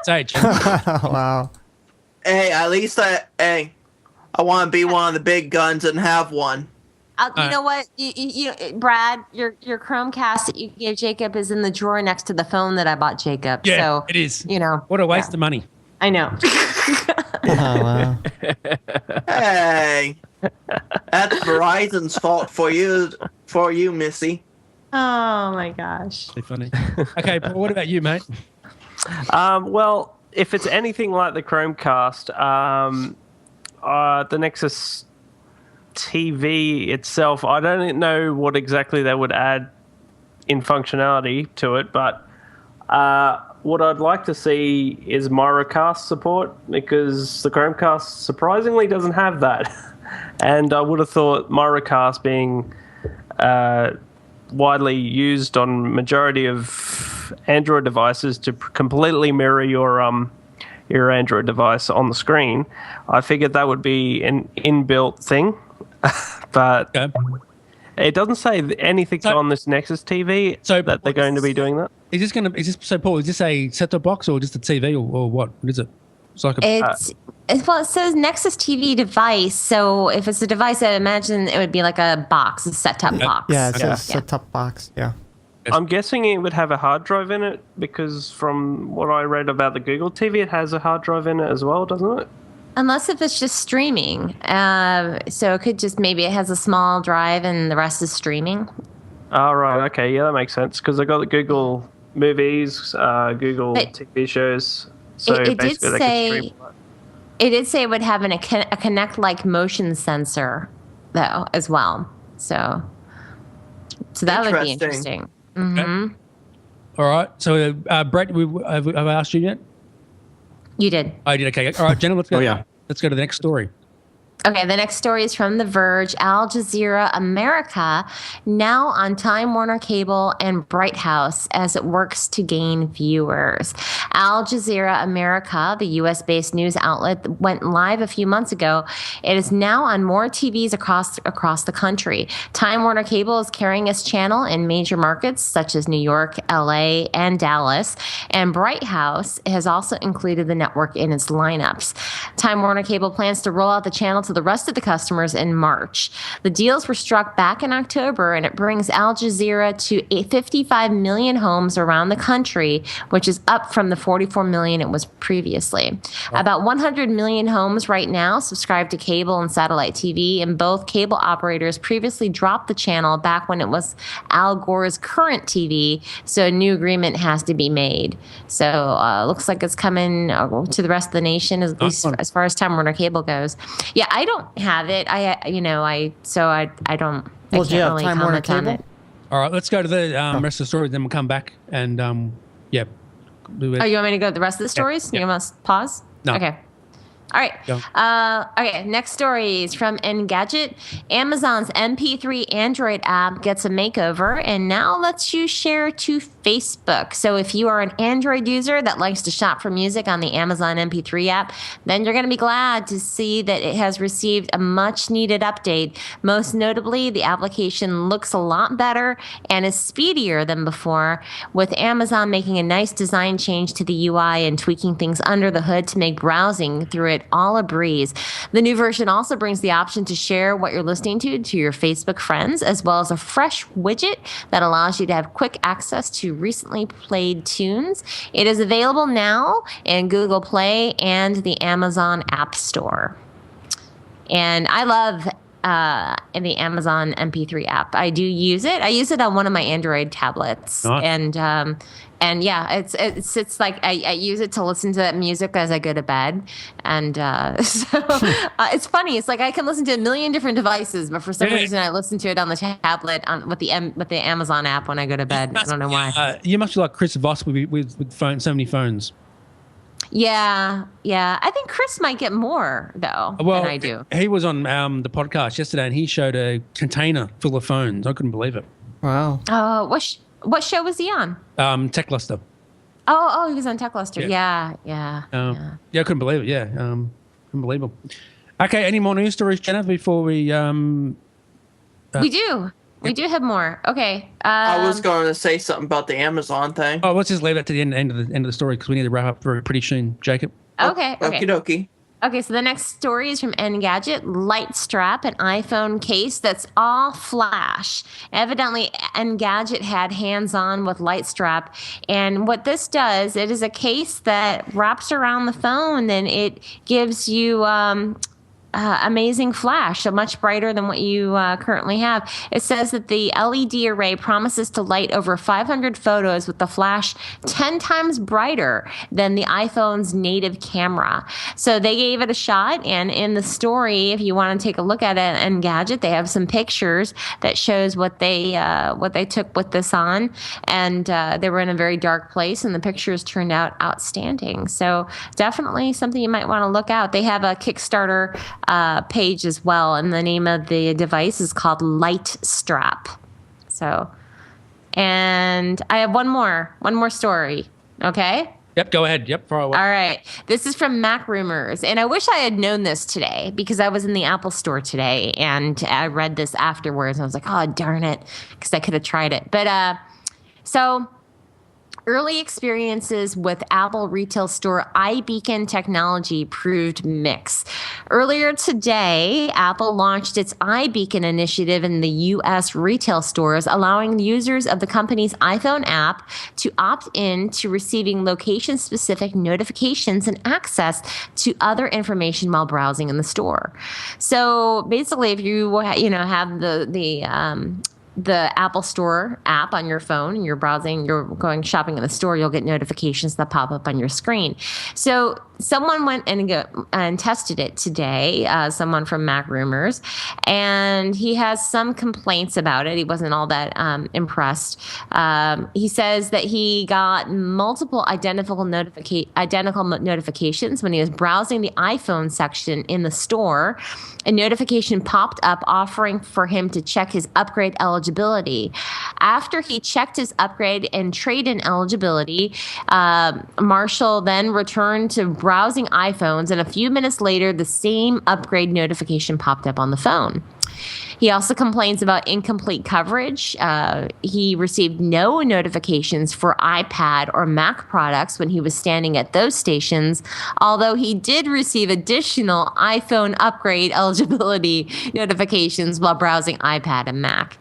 Sage. Wow. hey, at least I want to be one of the big guns and have one. You know what, you Brad, your Chromecast that you gave Jacob is in the drawer next to the phone that I bought Jacob. Yeah, so, it is. What a waste of money. I know. Oh, wow. Hey, that's Verizon's fault for you, Missy. Oh my gosh. They're funny. Okay, Paul, what about you, mate? Well, if it's anything like the Chromecast, the Nexus TV itself, I don't know what exactly they would add in functionality to it, but what I'd like to see is Miracast support, because the Chromecast surprisingly doesn't have that. And I would have thought Miracast being widely used on majority of Android devices to completely mirror your Android device on the screen, I figured that would be an inbuilt thing. But it doesn't say anything on this Nexus TV that they're going to be doing that. So Paul, is this a set-top box or just a TV or what? What is it? It's like it says Nexus TV device. So if it's a device, I imagine it would be like a box, a set-top box. Yeah, it's a set-top box. Yeah. I'm guessing it would have a hard drive in it, because from what I read about the Google TV, it has a hard drive in it as well, doesn't it? Unless if it's just streaming. So it could just, maybe it has a small drive and the rest is streaming. Oh, right. Okay. Yeah, that makes sense. Because I got the Google movies, Google TV shows. So it did basically they could stream. It did say it would have a Kinect-like motion sensor, though, as well. So that would be interesting. Mm-hmm. All right. So, Brett, have I asked you yet? You did. I did. Okay. All right, Jenna, let's go. Let's go to the next story. Okay, the next story is from The Verge. Al Jazeera America now on Time Warner Cable and Bright House as it works to gain viewers. Al Jazeera America, the U.S.-based news outlet, went live a few months ago. It is now on more TVs across the country. Time Warner Cable is carrying its channel in major markets such as New York, L.A., and Dallas. And Bright House has also included the network in its lineups. Time Warner Cable plans to roll out the channel to the rest of the customers in March. The deals were struck back in October, and it brings Al Jazeera to 55 million homes around the country, which is up from the 44 million it was previously. Wow. About 100 million homes right now subscribe to cable and satellite TV, and both cable operators previously dropped the channel back when it was Al Gore's current TV, so a new agreement has to be made. So looks like it's coming to the rest of the nation, at least as far as Time Warner Cable goes. Yeah, I don't have it. I don't. Well, do you have Time Warner Cable? All right, let's go to the rest of the story. Then we'll come back and yeah. Oh, you want me to go to the rest of the stories? Yeah. You must pause. No. Okay. All right. Okay. Next story is from Engadget. Amazon's MP3 Android app gets a makeover and now lets you share to Facebook. So if you are an Android user that likes to shop for music on the Amazon MP3 app, then you're going to be glad to see that it has received a much needed update. Most notably, the application looks a lot better and is speedier than before, with Amazon making a nice design change to the UI and tweaking things under the hood to make browsing through it all a breeze. The new version also brings the option to share what you're listening to your Facebook friends, as well as a fresh widget that allows you to have quick access to recently played tunes. It is available now in Google Play and the Amazon App Store. And I love in the Amazon MP3 app. I do use it. I use it on one of my Android tablets, and yeah, it's like I use it to listen to that music as I go to bed, and so it's funny. It's like I can listen to a million different devices, but for some reason I listen to it on the tablet with the Amazon app when I go to bed. I don't know why. You must be like Chris Voss with so many phones. Yeah. I think Chris might get more though than I do. He was on the podcast yesterday, and he showed a container full of phones. I couldn't believe it. Wow. What show was he on? Techluster. Oh, he was on Techluster. Yeah. I couldn't believe it. Yeah, unbelievable. Okay, any more news stories, Jenna? Before we We do have more. Okay. I was going to say something about the Amazon thing. Oh, let's just leave that to the end of the story because we need to wrap up pretty soon, Jacob. Okay. Okie dokie. Okay, so the next story is from Engadget. Light strap, an iPhone case that's all flash. Evidently, Engadget had hands-on with light strap, and what this does, it is a case that wraps around the phone, and it gives you amazing flash, so much brighter than what you currently have. It says that the LED array promises to light over 500 photos with the flash 10 times brighter than the iPhone's native camera. So they gave it a shot, and in the story, if you want to take a look at it and Engadget, they have some pictures that shows what they took with this on, and they were in a very dark place, and the pictures turned out outstanding. So definitely something you might want to look out. They have a Kickstarter page as well, and the name of the device is called Light Strap. So, and I have one more story. Okay. Yep, go ahead. Yep, far away. All right. This is from Mac Rumors, and I wish I had known this today because I was in the Apple store today and I read this afterwards. And I was like, oh darn it, because I could have tried it. But so. Early experiences with Apple retail store iBeacon technology proved mixed. Earlier today, Apple launched its iBeacon initiative in the U.S. retail stores, allowing users of the company's iPhone app to opt in to receiving location-specific notifications and access to other information while browsing in the store. So basically, if you have the Apple Store app on your phone and you're browsing, you're going shopping in the store, you'll get notifications that pop up on your screen. So someone went and tested it today, someone from Mac Rumors, and he has some complaints about it. He wasn't all that impressed. He says that he got multiple identical notifications when he was browsing the iPhone section in the store. A notification popped up offering for him to check his upgrade eligibility. After he checked his upgrade and trade-in eligibility, Marshall then returned to browsing iPhones, and a few minutes later, the same upgrade notification popped up on the phone. He also complains about incomplete coverage. He received no notifications for iPad or Mac products when he was standing at those stations, although he did receive additional iPhone upgrade eligibility notifications while browsing iPad and Mac.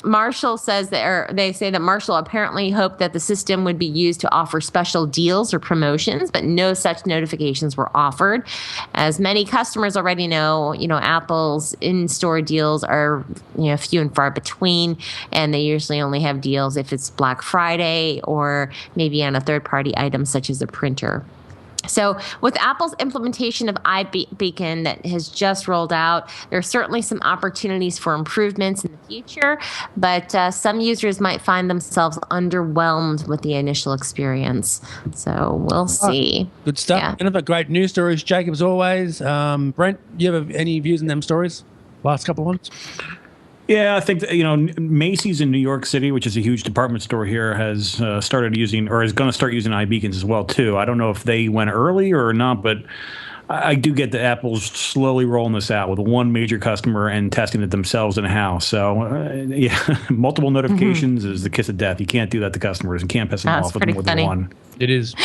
Marshall says they say that Marshall apparently hoped that the system would be used to offer special deals or promotions, but no such notifications were offered. As many customers already know, Apple's in-store deals are few and far between, and they usually only have deals if it's Black Friday or maybe on a third-party item such as a printer. So with Apple's implementation of iBeacon that has just rolled out, there are certainly some opportunities for improvements in the future, but some users might find themselves underwhelmed with the initial experience. So we'll see. Good stuff. Yeah. Another great news stories, Jacob, as always. Brent, you have any views on them stories? Last couple of ones? Yeah, I think that, Macy's in New York City, which is a huge department store here, has started using, or is going to start using iBeacons as well too. I don't know if they went early or not, but I do get that Apple's slowly rolling this out with one major customer and testing it themselves in a house. So yeah, multiple notifications is the kiss of death. You can't do that to customers and can't piss them off with more than one. It is.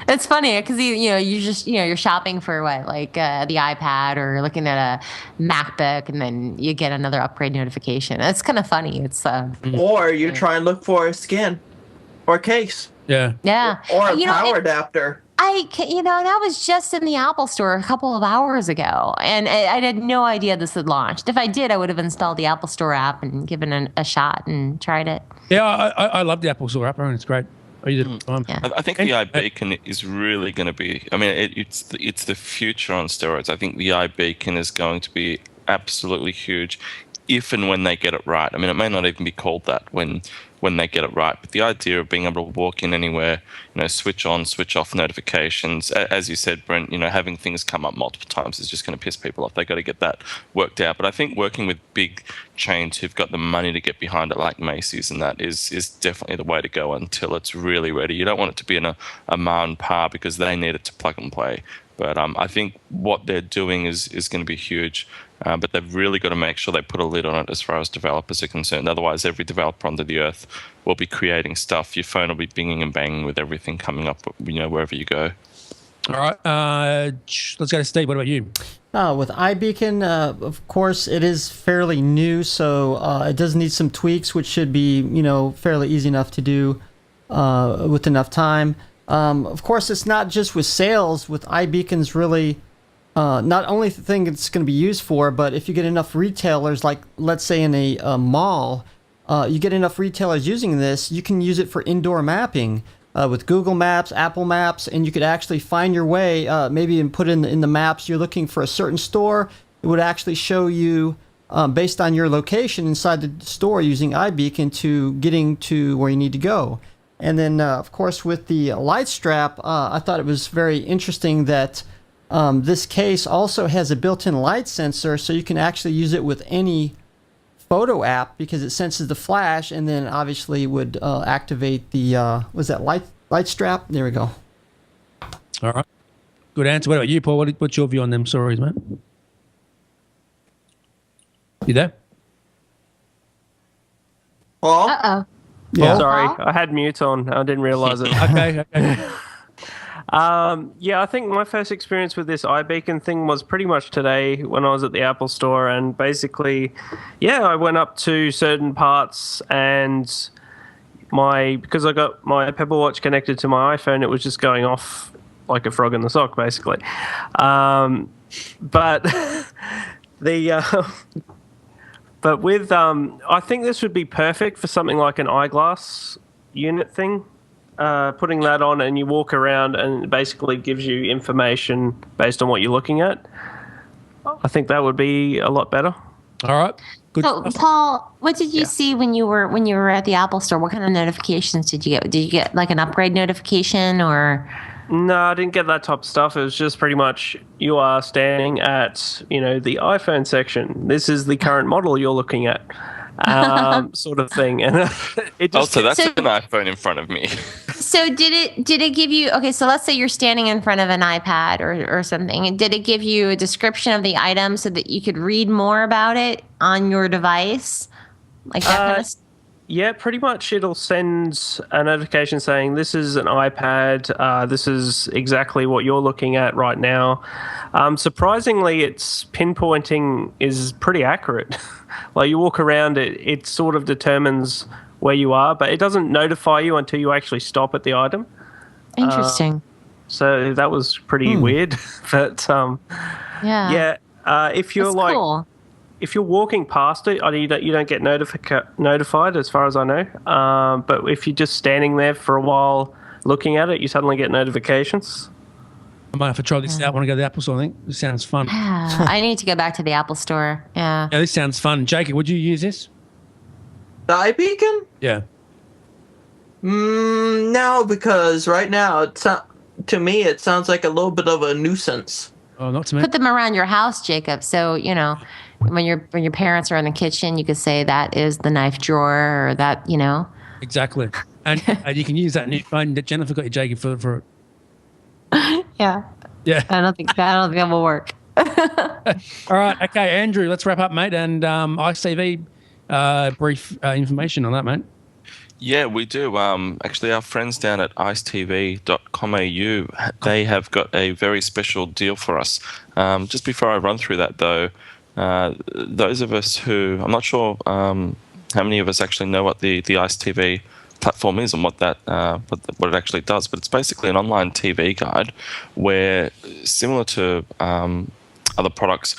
It's funny because you're shopping for what, like the iPad, or you're looking at a MacBook, and then you get another upgrade notification. It's kind of funny. It's or you try and look for a skin or case. Yeah. Or a power adapter. And I was just in the Apple Store a couple of hours ago, and I had no idea this had launched. If I did, I would have installed the Apple Store app and given it a shot and tried it. Yeah, I love the Apple Store app. I mean, it's great. I think the iBeacon is really going to be. I mean, it's the future on steroids. I think the iBeacon is going to be absolutely huge, if and when they get it right. I mean, it may not even be called that when they get it right. But the idea of being able to walk in anywhere, switch on, switch off notifications, as you said, Brent, having things come up multiple times is just going to piss people off. They've got to get that worked out. But I think working with big chains who've got the money to get behind it, like Macy's, and that is definitely the way to go until it's really ready. You don't want it to be in a ma and pa, because they need it to plug and play. But I think what they're doing is going to be huge. But they've really got to make sure they put a lid on it as far as developers are concerned. Otherwise, every developer under the earth will be creating stuff. Your phone will be binging and banging with everything coming up, wherever you go. All right. Let's go to Steve. What about you? With iBeacon, of course, it is fairly new, so it does need some tweaks, which should be, fairly easy enough to do with enough time. Of course, it's not just with sales. With iBeacons, really, not only the thing it's going to be used for, but if you get enough retailers, like let's say in a mall, you get enough retailers using this, you can use it for indoor mapping with Google Maps, Apple Maps, and you could actually find your way, maybe and put in the maps you're looking for a certain store. It would actually show you, based on your location inside the store using iBeacon, to getting to where you need to go. And then, of course, with the light strap, I thought it was very interesting that this case also has a built-in light sensor, so you can actually use it with any photo app because it senses the flash, and then obviously would activate the light strap. There we go. All right, good answer. What about you, Paul? What's your view on them stories, mate? You there? Paul? Uh-oh. Yeah. Sorry, I had mute on. I didn't realize it. Okay. Yeah, I think my first experience with this iBeacon thing was pretty much today when I was at the Apple Store, and basically, I went up to certain parts, and because I got my Pebble Watch connected to my iPhone, it was just going off like a frog in the sock, basically. But But with, I think this would be perfect for something like an eyeglass unit thing. Putting that on and you walk around and it basically gives you information based on what you're looking at. I think that would be a lot better. All right. Good. So, Paul, what did you see when you were at the Apple Store? What kind of notifications did you get? Did you get like an upgrade notification or? No, I didn't get that type of stuff. It was just pretty much you are standing at, the iPhone section. This is the current model you're looking at, sort of thing. And it just an iPhone in front of me. So did it give you, okay, so let's say you're standing in front of an iPad or something. Did it give you a description of the item so that you could read more about it on your device? Like that kind of stuff? Yeah, pretty much it'll send a notification saying this is an iPad, this is exactly what you're looking at right now. Surprisingly, its pinpointing is pretty accurate. Like you walk around, it sort of determines where you are, but it doesn't notify you until you actually stop at the item. Interesting. So that was pretty weird. But if you're That's cool. If you're walking past it, you don't get notified as far as I know. But if you're just standing there for a while looking at it, you suddenly get notifications. I might have to try this out when I go to the Apple Store. I think this sounds fun. I need to go back to the Apple Store. Yeah. Yeah, this sounds fun. Jacob, would you use this? The iBeacon? Yeah. No, because right now, to me, it sounds like a little bit of a nuisance. Oh, not to me. Put them around your house, Jacob. So, when your parents are in the kitchen, you could say that is the knife drawer or that, Exactly. And you can use that new phone that Jennifer got you, Jacob, for it. Yeah. Yeah. I don't think that will work. All right. Okay, Andrew, let's wrap up, mate. And ICV, brief information on that, mate. Yeah, we do. Actually, our friends down at icetv.com.au, they have got a very special deal for us. Just before I run through that, though, those of us who, I'm not sure how many of us actually know what the IceTV platform is and what it actually does, but it's basically an online TV guide where, similar to other products,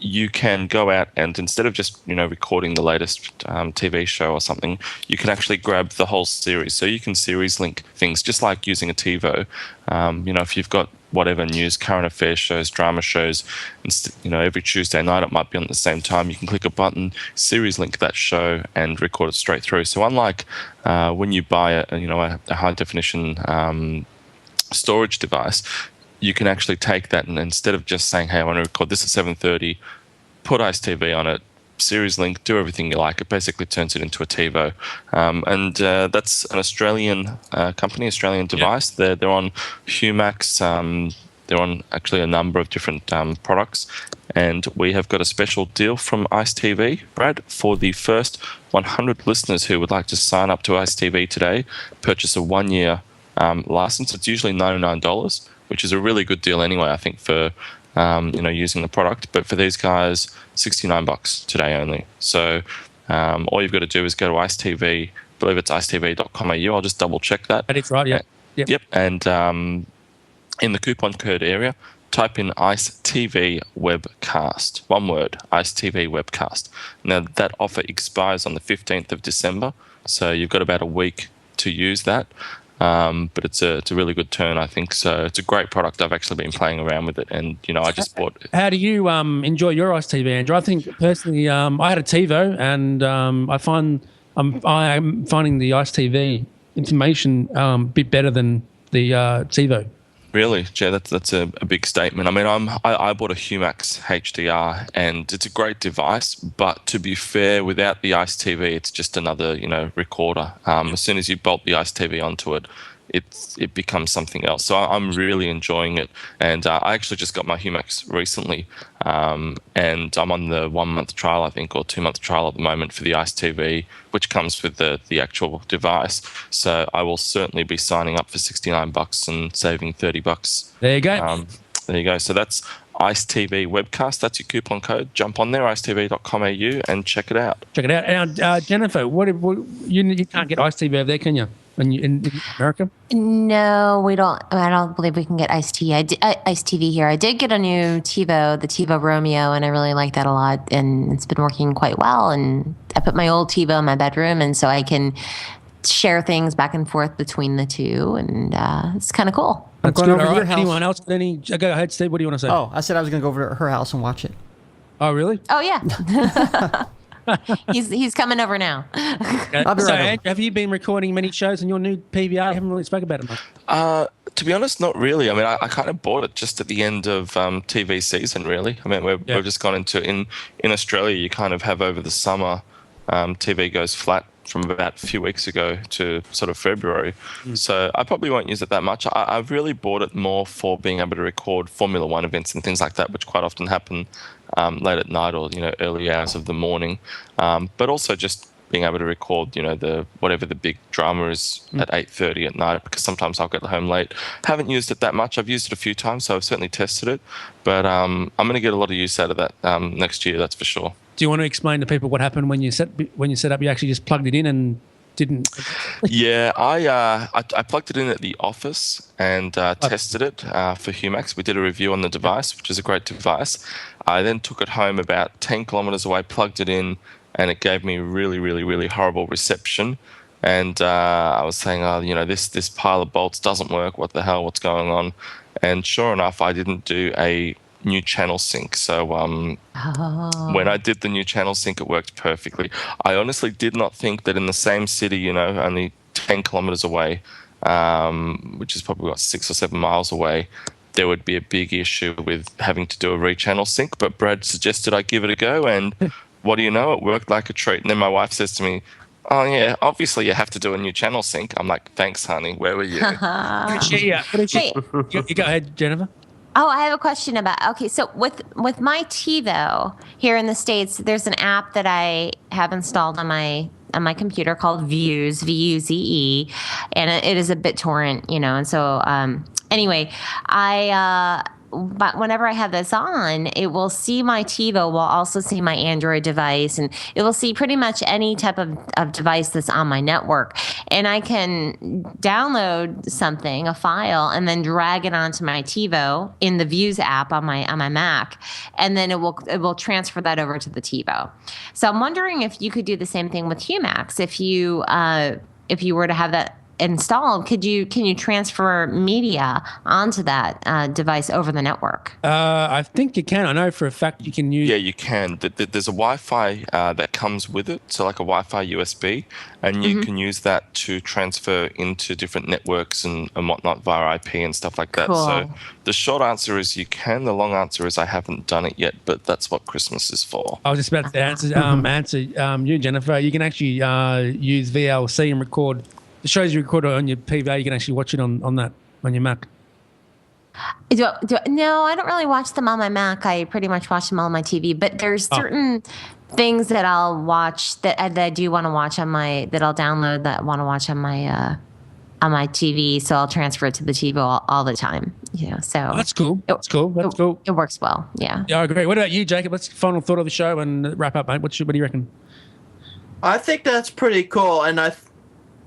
you can go out and instead of just recording the latest TV show or something, you can actually grab the whole series. So you can series link things just like using a TiVo. If you've got whatever news, current affairs shows, drama shows, every Tuesday night it might be on at the same time. You can click a button, series link that show, and record it straight through. So unlike when you buy a high definition storage device, you can actually take that and instead of just saying, hey, I want to record this at 7:30, put IceTV on it, series link, do everything you like. It basically turns it into a TiVo. And that's an Australian company, Australian device. They're on Humax. They're on actually a number of different products. And we have got a special deal from IceTV, Brad, for the first 100 listeners who would like to sign up to IceTV today, purchase a 1-year license. It's usually $99, which is a really good deal anyway, I think, for using the product. But for these guys, $69 today only. So all you've got to do is go to IceTV, I believe it's icetv.com.au. I'll just double check that. That is right, yeah. Yep. And in the coupon code area, type in IceTV Webcast. One word, IceTV Webcast. Now that offer expires on the 15th of December. So you've got about a week to use that. But it's a really good turn, I think. So it's a great product. I've actually been playing around with it, and I just bought it. How do you enjoy your IceTV, Andrew? I think personally, I had a TiVo, and I'm finding the IceTV information a bit better than the TiVo. Really, Jay, that's a big statement. I mean, I bought a Humax HDR, and it's a great device. But to be fair, without the IceTV, it's just another recorder. As soon as you bolt the IceTV onto it, it becomes something else. So I'm really enjoying it, and I actually just got my Humax recently, and I'm on the 1-month trial, I think, or 2-month trial at the moment for the IceTV, which comes with the actual device. So I will certainly be signing up for $69 and saving $30. There you go. There you go. So that's IceTV Webcast. That's your coupon code. Jump on there, icetv.com.au, and check it out. Check it out. Now, Jennifer, you can't get IceTV over there, can you? In America? No, we don't. I don't believe we can get IceTV here. I did get a new TiVo, the TiVo Romeo, and I really like that a lot. And it's been working quite well. And I put my old TiVo in my bedroom, and so I can share things back and forth between the two, and it's kind of cool. That's good. Over your house. Anyone else? Go ahead, Steve. What do you want to say? Oh, I said I was going to go over to her house and watch it. Oh, really? Oh, yeah. He's coming over now. I'll be right over. Andrew, have you been recording many shows on your new PVR? I haven't really spoke about it much. To be honest, not really. I mean, I kind of bought it just at the end of TV season, really. I mean, we've just gone into in Australia. You kind of have over the summer, TV goes flat from about a few weeks ago to sort of February. So I probably won't use it that much. I've really bought it more for being able to record Formula One events and things like that, which quite often happen late at night or early hours of the morning. But also just being able to record whatever the big drama is at 8:30 at night, because sometimes I'll get home late. Haven't used it that much. I've used it a few times, so I've certainly tested it. But I'm going to get a lot of use out of that next year, that's for sure. Do you want to explain to people what happened when you set up? You actually just plugged it in and didn't? Yeah, I plugged it in at the office and tested it for Humax. We did a review on the device, which is a great device. I then took it home about 10 kilometers away, plugged it in, and it gave me really, really, really horrible reception. And I was saying, this pile of bolts doesn't work. What the hell? What's going on? And sure enough, I didn't do a new channel sync. So when I did the new channel sync, it worked perfectly. I honestly did not think that in the same city, only 10 kilometers away, which is probably about 6 or 7 miles away, there would be a big issue with having to do a re-channel sync. But Brad suggested I give it a go, and what do you know? It worked like a treat. And then my wife says to me, "Oh yeah, obviously you have to do a new channel sync." I'm like, "Thanks, honey. Where were you?" You go ahead, Jennifer. Oh, I have a question about. Okay, so with my TiVo here in the States, there's an app that I have installed on my computer called Views, VUZE, and it is a BitTorrent, and so anyway, but whenever I have this on, it will see my TiVo, will also see my Android device, and it will see pretty much any type of device that's on my network. And I can download something, a file, and then drag it onto my TiVo in the Views app on my Mac, and then it will transfer that over to the TiVo. So I'm wondering if you could do the same thing with Humax. If you were to have that installed, can you transfer media onto that device over the network? I think you can. I know for a fact you can use. Yeah, you can. There's a Wi-Fi that comes with it, so like a Wi-Fi USB, and you can use that to transfer into different networks and whatnot via IP and stuff like that. Cool. So the short answer is you can. The long answer is I haven't done it yet, but that's what Christmas is for. I was just about to answer you, Jennifer. You can actually use VLC and record. The shows you record on your PVR, you can actually watch it on your Mac. No, I don't really watch them on my Mac. I pretty much watch them on my TV. But there's certain things that I'll watch that I do want to watch that I'll download that I want to watch on my TV. So I'll transfer it to the TV all the time. So that's cool. That's cool. It works well. Yeah. Yeah, I agree. What about you, Jacob? What's the final thought of the show and wrap up, mate? What do you reckon? I think that's pretty cool, and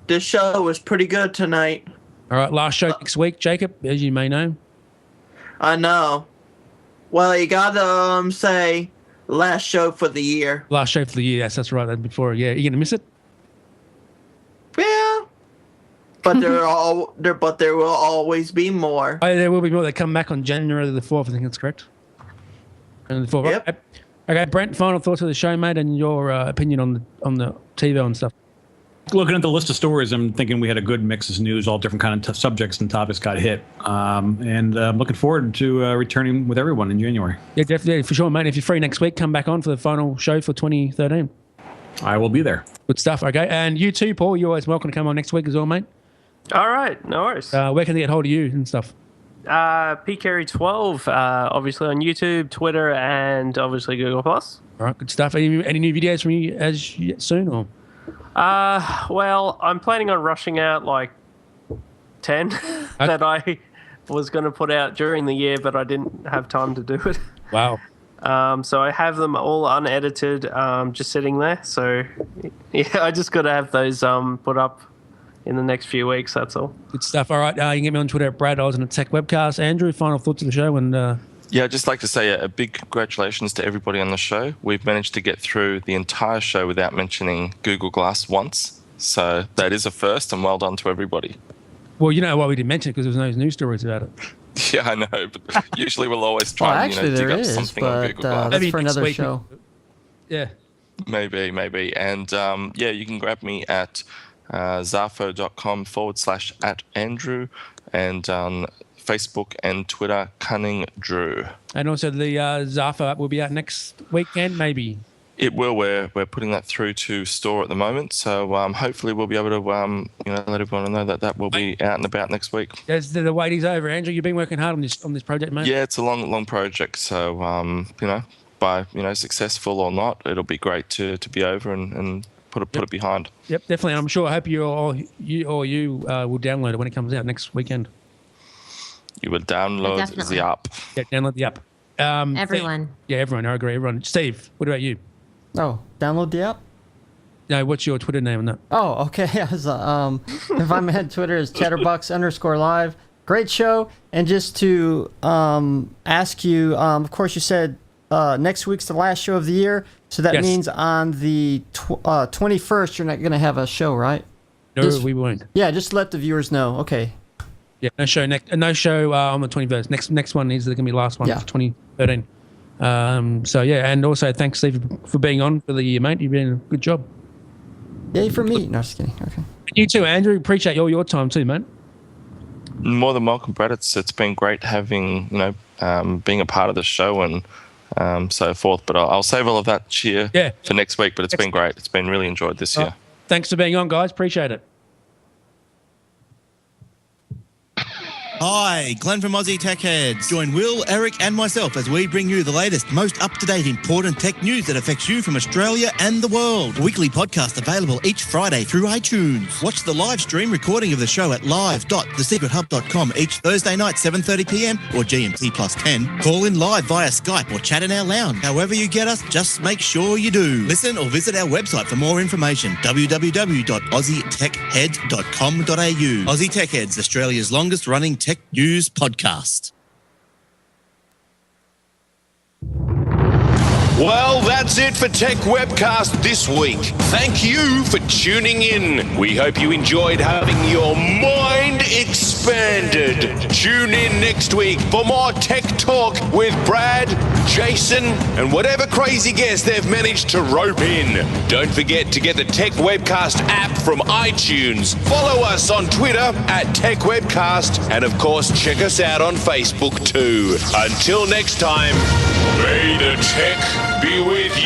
this show was pretty good tonight. All right, last show next week, Jacob, as you may know. I know. Well, you gotta say last show for the year. Last show for the year. Yes, that's right. Before, yeah, you gonna miss it? Yeah. But there will always be more. Oh, there will be more. They come back on January the 4th. I think that's correct. And the 4th. Yep. Okay, Brent. Final thoughts of the show, mate, and your opinion on the TiVo and stuff. Looking at the list of stories, I'm thinking we had a good mix of news. All different kind of subjects and topics got hit, and I'm looking forward to returning with everyone in January. Yeah, definitely, for sure, mate. If you're free next week, come back on for the final show for 2013. I will be there. Good stuff. Okay, and you too, Paul. You're always welcome to come on next week as well, mate. All right, no worries. Where can they get hold of you and stuff? PCarry12, obviously on YouTube, Twitter, and obviously Google+. All right, good stuff. Any new videos from you soon, or? Well, I'm planning on rushing out like 10 that I was going to put out during the year, but I didn't have time to do it. Wow. So I have them all unedited, just sitting there. So yeah, I just got to have those put up in the next few weeks. That's all. Good stuff. All right, you can get me on Twitter at Brad Oz and at Techwebcast. Andrew, final thoughts of the show and. Yeah, I'd just like to say a big congratulations to everybody on the show. We've managed to get through the entire show without mentioning Google Glass once. So that is a first, and well done to everybody. Well, you know why we didn't mention it? Because there was no news stories about it. Yeah, I know, but usually we'll always try and dig up something on Google Glass. That's for another show. Yeah. Maybe. And yeah, you can grab me at zafo.com/@Andrew and on Facebook and Twitter, Cunning Drew. And also the Zafo app will be out next weekend, maybe. It will. We're putting that through to store at the moment, so hopefully we'll be able to let everyone know that will be out and about next week. Yes, the wait is over, Andrew. You've been working hard on this project, mate. Yeah, it's a long project, so by successful or not, it'll be great to be over and put it behind. Yep, definitely. I'm sure. I hope you will download it when it comes out next weekend. You will download the app. Yeah, download the app. Everyone. Yeah, everyone. I agree. Everyone. Steve, what about you? Oh, download the app? No, what's your Twitter name on that? Oh, okay. If I'm at Twitter, is Chatterbox_live. Great show. And just to ask you, of course, you said next week's the last show of the year. So that means on the 21st, you're not going to have a show, right? No, we won't. Yeah, just let the viewers know. Okay. Yeah, no show on the 21st. Next one is going to be the last one for 2013. So yeah, and also thanks, Steve, for being on for the year, mate. You've been doing a good job. Yay for me. No, just kidding. Okay. You too, Andrew. Appreciate all your time too, mate. More than welcome, Brad. It's been great having being a part of the show and so forth. But I'll save all of that cheer for next week. But it's been great. It's been really enjoyed this year. Thanks for being on, guys. Appreciate it. Hi, Glenn from Aussie Tech Heads. Join Will, Eric and myself as we bring you the latest, most up-to-date important tech news that affects you from Australia and the world. A weekly podcast available each Friday through iTunes. Watch the live stream recording of the show at live.thesecrethub.com each Thursday night 7:30pm or GMT plus 10. Call in live via Skype or chat in our lounge. However you get us, just make sure you do. Listen or visit our website for more information, www.aussietechhead.com.au. Aussie Tech Heads, Australia's longest running tech news podcast. Well, that's it for Tech Webcast this week. Thank you for tuning in. We hope you enjoyed having your mind expanded. Tune in next week for more tech talk with Brad, Jason, and whatever crazy guest they've managed to rope in. Don't forget to get the Tech Webcast app from iTunes. Follow us on Twitter at Tech Webcast, and of course, check us out on Facebook too. Until next time, may the tech be with you.